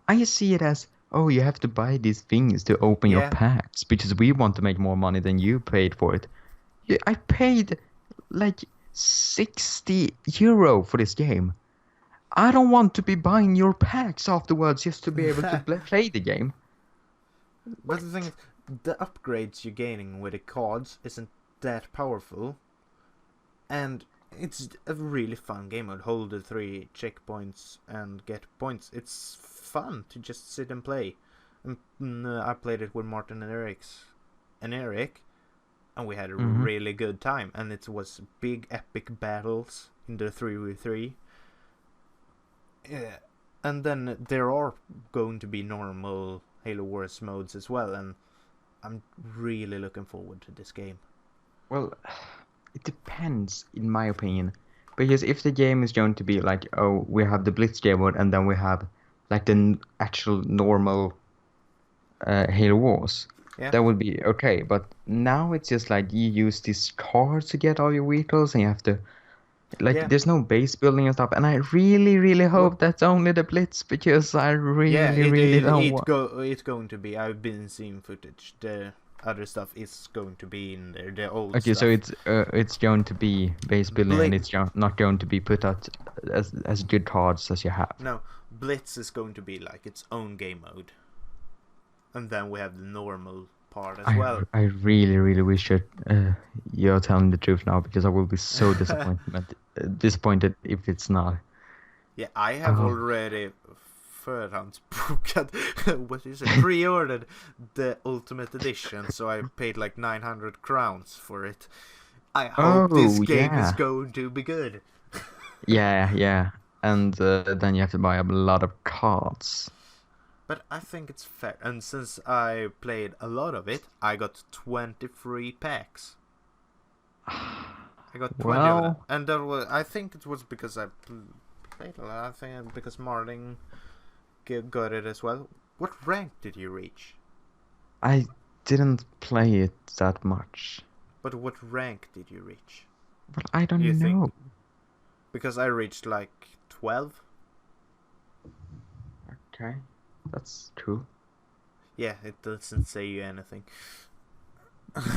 [SPEAKER 2] I see it as, oh, you have to buy these things to open your
[SPEAKER 1] Yeah.
[SPEAKER 2] packs because we want to make more money than you paid for it. Yeah, I paid like 60 euro for this game. I don't want to be buying your packs afterwards just to be able to play the game.
[SPEAKER 1] But the thing is, the upgrades you're gaining with the cards isn't that powerful, and it's a really fun game mode. Hold the 3 checkpoints and get points. It's fun to just sit and play. And I played it with Martin and Eric, and we had a really good time. And it was big epic battles in the 3v3. Yeah, and then there are going to be normal Halo Wars modes as well, and I'm really looking forward to this game.
[SPEAKER 2] Well, it depends, in my opinion. Because if the game is going to be like, oh, we have the Blitz game mode, and then we have like the actual normal Halo Wars, that would be okay. But now it's just like you use these cards to get all your vehicles, and you have to, like, there's no base building and stuff. And I really, really hope that's only the Blitz, because I really don't want.
[SPEAKER 1] It's going to be. I've been seeing footage. The other stuff is going to be in there. The old
[SPEAKER 2] Okay,
[SPEAKER 1] stuff.
[SPEAKER 2] so it's going to be base building, and it's not going to be put out as good cards as you have.
[SPEAKER 1] No, Blitz is going to be like its own game mode, and then we have the normal part as well.
[SPEAKER 2] I really, really wish you're telling the truth now, because I will be so disappointed if it's not.
[SPEAKER 1] Yeah, I have already pre-ordered the Ultimate Edition, so I paid like 900 crowns for it. I hope this game is going to be good.
[SPEAKER 2] Yeah, and then you have to buy a lot of cards.
[SPEAKER 1] But I think it's fair, and since I played a lot of it, I got 23 packs. I got 20 of them, and I think it was because I played a lot. I think because Martin got it as well. What rank did you reach?
[SPEAKER 2] I didn't play it that much.
[SPEAKER 1] But what rank did you reach?
[SPEAKER 2] Well, I don't know. Think?
[SPEAKER 1] Because I reached like 12.
[SPEAKER 2] Okay, that's cool.
[SPEAKER 1] Yeah, it doesn't say you anything.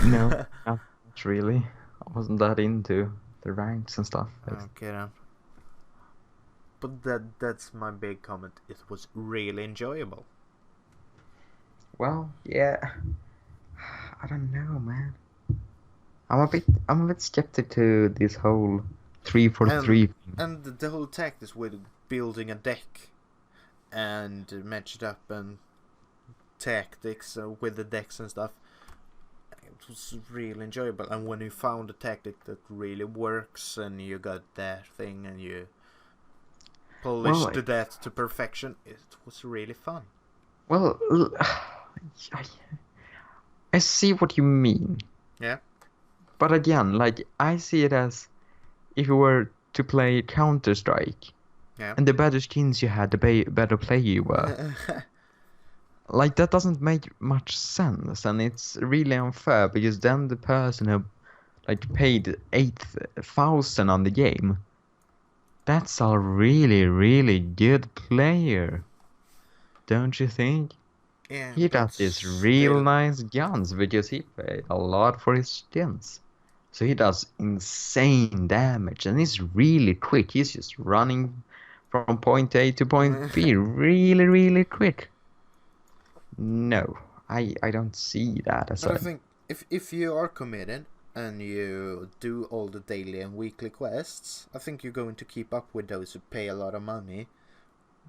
[SPEAKER 2] No, not really. I wasn't that into the ranks and stuff.
[SPEAKER 1] Okay then. But that's my big comment. It was really enjoyable.
[SPEAKER 2] Well, yeah. I don't know, man. I'm a bit skeptic to this whole 3-for-3
[SPEAKER 1] and the whole tactics with building a deck and match it up and tactics with the decks and stuff. It was really enjoyable. And when you found a tactic that really works and you got that thing and you polished that to perfection, it was really fun.
[SPEAKER 2] Well, I see what you mean.
[SPEAKER 1] Yeah.
[SPEAKER 2] But again, like, I see it as if you were to play Counter-Strike, and the better skins you had, the better player you were. Like, that doesn't make much sense, and it's really unfair, because then the person who like paid 8,000 on the game, that's a really, really good player, don't you think?
[SPEAKER 1] Yeah,
[SPEAKER 2] he got these real nice guns because he paid a lot for his skins. So he does insane damage, and he's really quick. He's just running from point A to point B really, really quick. No, I don't see that as.
[SPEAKER 1] But I think if you are committed and you do all the daily and weekly quests, I think you're going to keep up with those who pay a lot of money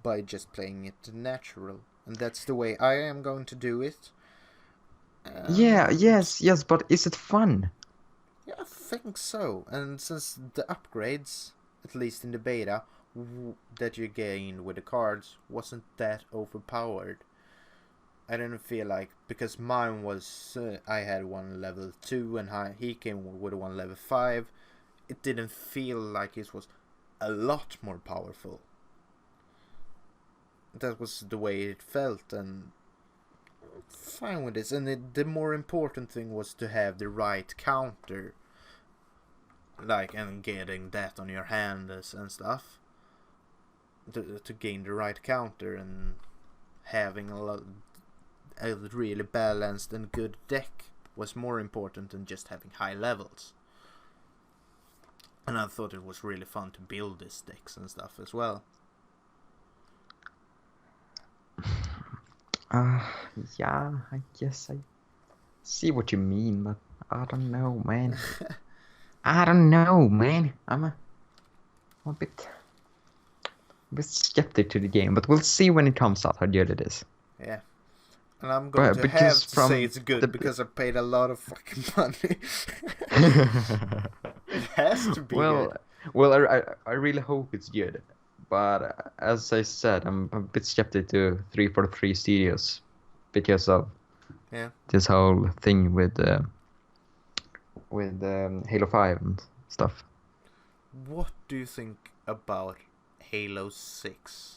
[SPEAKER 1] by just playing it natural. And that's the way I am going to do it.
[SPEAKER 2] Yes, but is it fun?
[SPEAKER 1] Yeah, I think so. And since the upgrades, at least in the beta, that you gained with the cards wasn't that overpowered, I didn't feel like, because mine was, I had one level 2 and he came with one level 5, it didn't feel like it was a lot more powerful. That was the way it felt, and fine with this. And the more important thing was to have the right counter, like, and getting that on your hand and stuff, to gain the right counter, and having a really balanced and good deck was more important than just having high levels. And I thought it was really fun to build these decks and stuff as well.
[SPEAKER 2] Yeah, I guess I see what you mean, but I don't know, man. I'm a bit skeptic to the game, but we'll see when it comes out how good it is.
[SPEAKER 1] Yeah. And I'm going to have to say it's good because I paid a lot of fucking money. It has to be good.
[SPEAKER 2] Well, I really hope it's good. But as I said, I'm a bit skeptic to 343 Studios because of this whole thing with Halo 5 and stuff.
[SPEAKER 1] What do you think about Halo 6?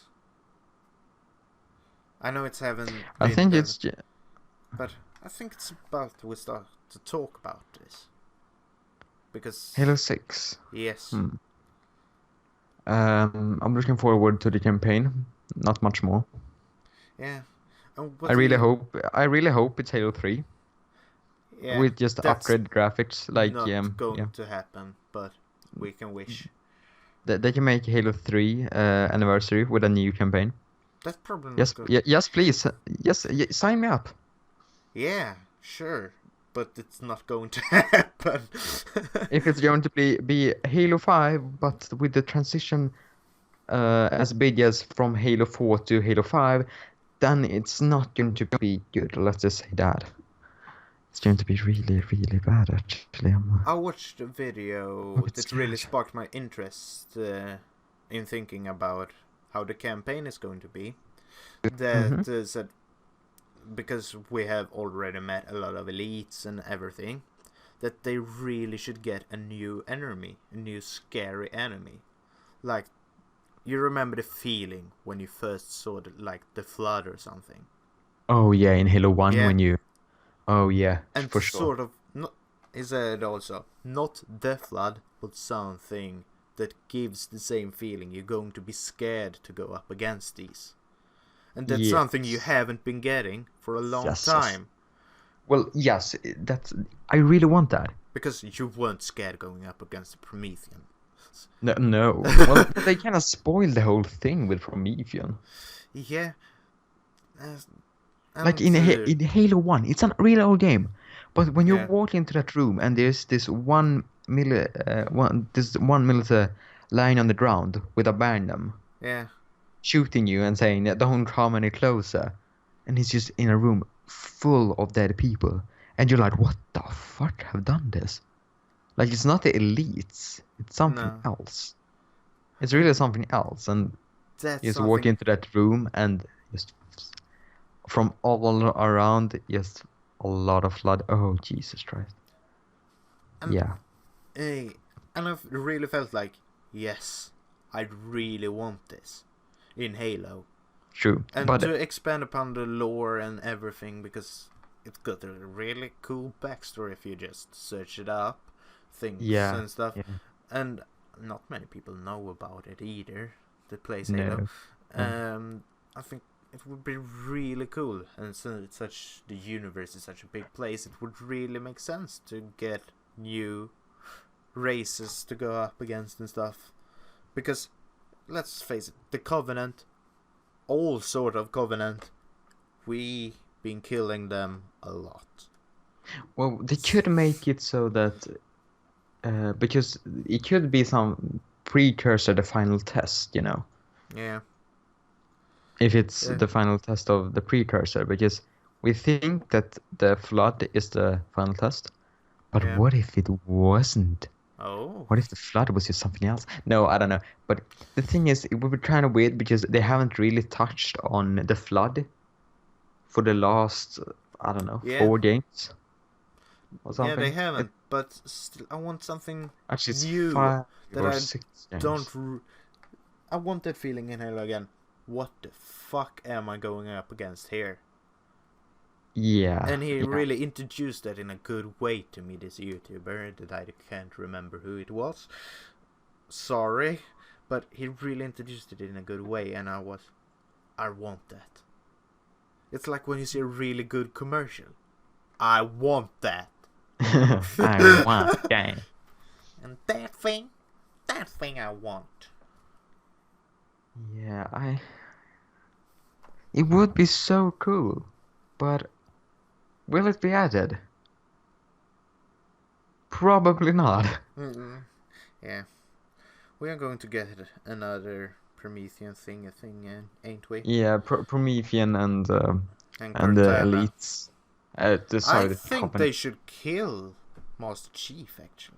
[SPEAKER 1] I know it's haven't.
[SPEAKER 2] I think it's.
[SPEAKER 1] But I think it's about we start to talk about this because
[SPEAKER 2] Halo 6.
[SPEAKER 1] Yes.
[SPEAKER 2] I'm looking forward to the campaign. Not much more.
[SPEAKER 1] Yeah.
[SPEAKER 2] I really hope it's Halo 3. Yeah. With just upgraded graphics, like
[SPEAKER 1] not going to happen, but we can wish.
[SPEAKER 2] They can make Halo 3 anniversary with a new campaign.
[SPEAKER 1] That's probably not good.
[SPEAKER 2] Yes, please. Yes, sign me up.
[SPEAKER 1] Yeah, sure. But it's not going to happen.
[SPEAKER 2] If it's going to be Halo 5, but with the transition as big as from Halo 4 to Halo 5, then it's not going to be good. Let's just say that. It's going to be really, really bad, actually.
[SPEAKER 1] I watched a video that really sparked my interest in thinking about how the campaign is going to be. That said, because we have already met a lot of elites and everything, that they really should get a new enemy, a new scary enemy. Like, you remember the feeling when you first saw the Flood or something?
[SPEAKER 2] Oh yeah, in Halo 1 when you... Oh yeah,
[SPEAKER 1] and
[SPEAKER 2] for sure.
[SPEAKER 1] Sort of, he said also, not the Flood, but something that gives the same feeling. You're going to be scared to go up against these. And that's something you haven't been getting for a long time.
[SPEAKER 2] Well, yes, I really want that.
[SPEAKER 1] Because you weren't scared going up against the Promethean.
[SPEAKER 2] No. Well, they kind of spoiled the whole thing with Promethean.
[SPEAKER 1] Yeah.
[SPEAKER 2] Like in Halo 1, it's a real old game. But when you walk into that room and there's this one military lying on the ground with a random shooting you and saying, don't come any closer. And he's just in a room full of dead people. And you're like, what the fuck have done this? Like, it's not the elites. It's something else. It's really something else. And you just walk into that room and just from all around, just a lot of blood. Oh, Jesus Christ.
[SPEAKER 1] And, and I really felt like, yes, I really want this in Halo.
[SPEAKER 2] True.
[SPEAKER 1] And to expand upon the lore and everything, because it's got a really cool backstory if you just search it up, things and stuff. Yeah. And not many people know about it either, that plays Halo. I think it would be really cool, and since the universe is such a big place, it would really make sense to get new races to go up against and stuff. Because, let's face it, the Covenant, all sort of Covenant, we been killing them a lot.
[SPEAKER 2] Well, they could make it so that because it could be some precursor to the final test, you know.
[SPEAKER 1] Yeah.
[SPEAKER 2] If it's the final test of the precursor, because we think that the Flood is the final test, but what if it wasn't?
[SPEAKER 1] Oh.
[SPEAKER 2] What if the Flood was just something else? No, I don't know. But the thing is, it would be kind of weird because they haven't really touched on the Flood for the last, I don't know, 4 games. or
[SPEAKER 1] Yeah, they
[SPEAKER 2] something.
[SPEAKER 1] haven't, but still, I want something
[SPEAKER 2] Actually, it's
[SPEAKER 1] new
[SPEAKER 2] 5
[SPEAKER 1] that
[SPEAKER 2] or
[SPEAKER 1] I
[SPEAKER 2] 6
[SPEAKER 1] don't.
[SPEAKER 2] games.
[SPEAKER 1] I want that feeling in Halo again. What the fuck am I going up against here?
[SPEAKER 2] Yeah,
[SPEAKER 1] And he
[SPEAKER 2] yeah.
[SPEAKER 1] really introduced that in a good way to me, this YouTuber that I can't remember who it was. Sorry, but he really introduced it in a good way, and I want that. It's like when you see a really good commercial. I want that.
[SPEAKER 2] I want that.
[SPEAKER 1] And that thing I want.
[SPEAKER 2] Yeah, it would be so cool, but will it be added? Probably not.
[SPEAKER 1] Mm-mm. Yeah, we are going to get another Promethean thing, ain't we?
[SPEAKER 2] Yeah, Promethean
[SPEAKER 1] And
[SPEAKER 2] and the
[SPEAKER 1] Cortana.
[SPEAKER 2] elites.
[SPEAKER 1] I
[SPEAKER 2] Sorry, the
[SPEAKER 1] think
[SPEAKER 2] company.
[SPEAKER 1] they should kill Master Chief, actually.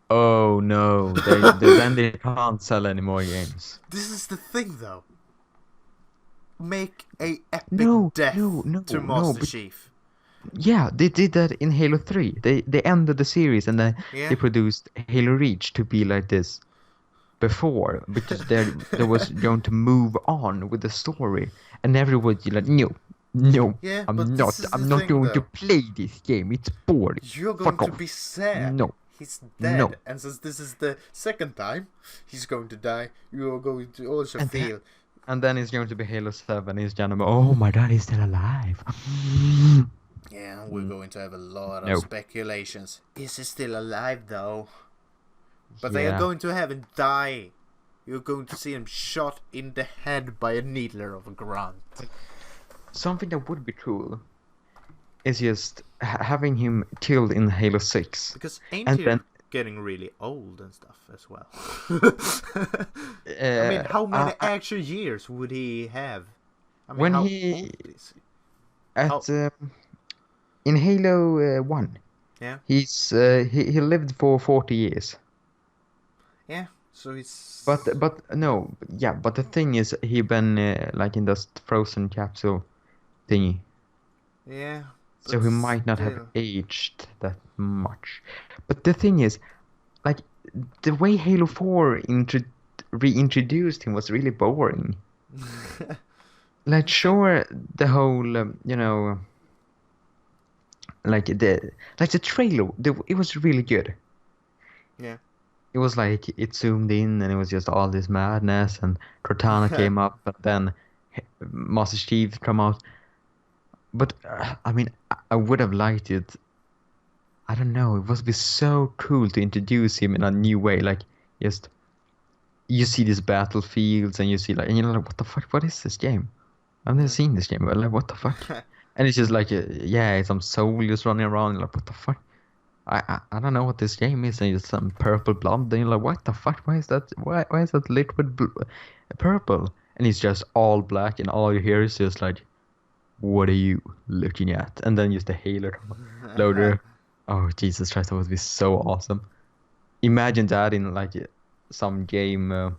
[SPEAKER 2] Oh no, then they can't sell any more games.
[SPEAKER 1] This is the thing, though. Make a epic
[SPEAKER 2] No,
[SPEAKER 1] death to
[SPEAKER 2] no.
[SPEAKER 1] Master Chief.
[SPEAKER 2] Yeah, they did that in Halo 3. They ended the series and then
[SPEAKER 1] Yeah.
[SPEAKER 2] they produced Halo Reach to be like this before, because there was going to move on with the story, and everyone was like, no,
[SPEAKER 1] Yeah, but this is the
[SPEAKER 2] I'm not
[SPEAKER 1] thing,
[SPEAKER 2] going to
[SPEAKER 1] though.
[SPEAKER 2] play this game. It's boring.
[SPEAKER 1] You're going
[SPEAKER 2] Fuck
[SPEAKER 1] to
[SPEAKER 2] off.
[SPEAKER 1] be sad.
[SPEAKER 2] No,
[SPEAKER 1] He's
[SPEAKER 2] no.
[SPEAKER 1] dead. And since this is the second time he's going to die, you're going to also
[SPEAKER 2] And
[SPEAKER 1] feel.
[SPEAKER 2] then it's going to be Halo 7. He's gonna be, oh my god, he's still alive.
[SPEAKER 1] Yeah, we're going to have a lot of
[SPEAKER 2] No.
[SPEAKER 1] speculations. Is he still alive, though? But they are
[SPEAKER 2] Yeah.
[SPEAKER 1] going to have him die. You're going to see him shot in the head by a needler of a grunt.
[SPEAKER 2] Something that would be cool is just having him killed in Halo 6.
[SPEAKER 1] Because ain't
[SPEAKER 2] And
[SPEAKER 1] he
[SPEAKER 2] then
[SPEAKER 1] getting really old and stuff as well? I mean,
[SPEAKER 2] uh,
[SPEAKER 1] how many
[SPEAKER 2] I-
[SPEAKER 1] actual years would he have? I mean,
[SPEAKER 2] when
[SPEAKER 1] how
[SPEAKER 2] he
[SPEAKER 1] old is he?
[SPEAKER 2] at in Halo 1,
[SPEAKER 1] Yeah,
[SPEAKER 2] he's he lived for 40 years.
[SPEAKER 1] yeah. So he's.
[SPEAKER 2] But no, yeah, but the thing is, he been like in this frozen capsule thingy,
[SPEAKER 1] Yeah.
[SPEAKER 2] so
[SPEAKER 1] But
[SPEAKER 2] he might not have
[SPEAKER 1] still.
[SPEAKER 2] aged that much. But the thing is, like, the way Halo 4 reintroduced him was really boring. Like, sure, the whole like the trailer, it was really good.
[SPEAKER 1] Yeah.
[SPEAKER 2] It was like it zoomed in and it was just all this madness, and Cortana came up, but then Master Chief come out. But I mean, I would have liked it. I don't know. It would be so cool to introduce him in a new way. Like, just you see these battlefields and you see like, and you're like, what the fuck? What is this game? I've never seen this game. But like, what the fuck? And it's just like, yeah, some soldiers running around. You're like, what the fuck? I don't know what this game is. And it's some purple blood. Then you're like, what the fuck? Why is that lit with purple? And it's just all black, and all you hear is just like, what are you looking at? And then just the Halo loader. Oh, Jesus Christ, that would be so awesome. Imagine that in like some game.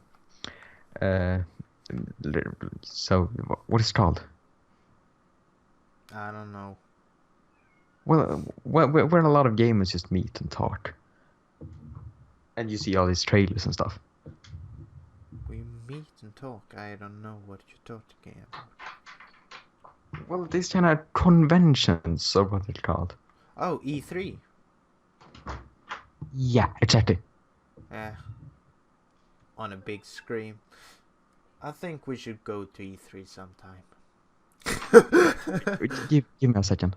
[SPEAKER 2] So what is it called?
[SPEAKER 1] I don't know.
[SPEAKER 2] Well, where a lot of gamers just meet and talk, and you see all these trailers and stuff.
[SPEAKER 1] We meet and talk. I don't know what you're talking about.
[SPEAKER 2] Well, these kind of conventions, or what it's called.
[SPEAKER 1] Oh, E3.
[SPEAKER 2] Yeah, exactly.
[SPEAKER 1] On a big screen. I think we should go to E3 sometime.
[SPEAKER 2] Give me a second.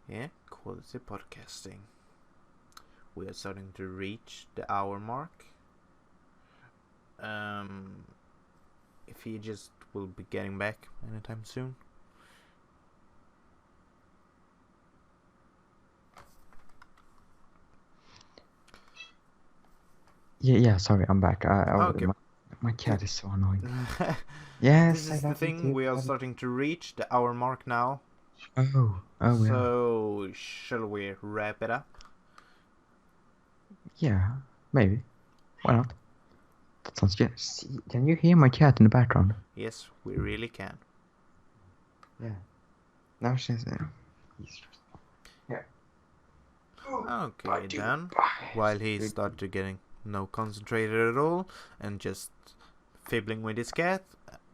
[SPEAKER 1] Yeah, quality podcasting. We are starting to reach the hour mark. If he just will be getting back anytime soon.
[SPEAKER 2] Yeah. Sorry, I'm back.
[SPEAKER 1] Okay.
[SPEAKER 2] My cat is so annoying. Yes,
[SPEAKER 1] This is the thing. We are starting to reach the hour mark now.
[SPEAKER 2] Oh, yeah.
[SPEAKER 1] So, shall we wrap it up?
[SPEAKER 2] Yeah, maybe. Why not? That sounds good. See, can you hear my cat in the background?
[SPEAKER 1] Yes, we really can.
[SPEAKER 2] Yeah. Now she's there. Yeah.
[SPEAKER 1] Okay, then. While he started getting no concentrated at all and just fibbling with his cat,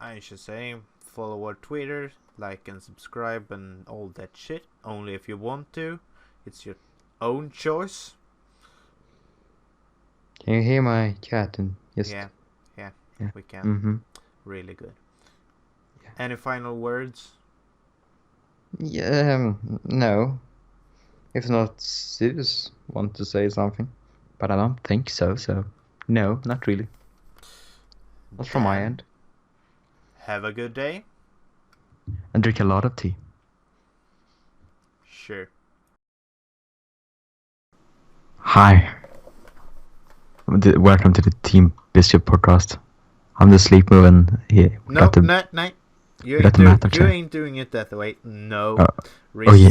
[SPEAKER 1] I should say follow our Twitter, like and subscribe and all that shit. Only if you want to. It's your own choice.
[SPEAKER 2] Can you hear my cat? And yes.
[SPEAKER 1] Yeah, we can.
[SPEAKER 2] Mm-hmm.
[SPEAKER 1] Really good.
[SPEAKER 2] Yeah.
[SPEAKER 1] Any final words?
[SPEAKER 2] Yeah. No. If not, Sirius want to say something, but I don't think so. So, no, not really. Not from my end.
[SPEAKER 1] Have a good day.
[SPEAKER 2] And drink a lot of tea.
[SPEAKER 1] Sure.
[SPEAKER 2] Hi. Welcome to the Team Biscuit podcast. I'm the sleep moving here.
[SPEAKER 1] No. You ain't doing it that way. No.
[SPEAKER 2] Oh yeah.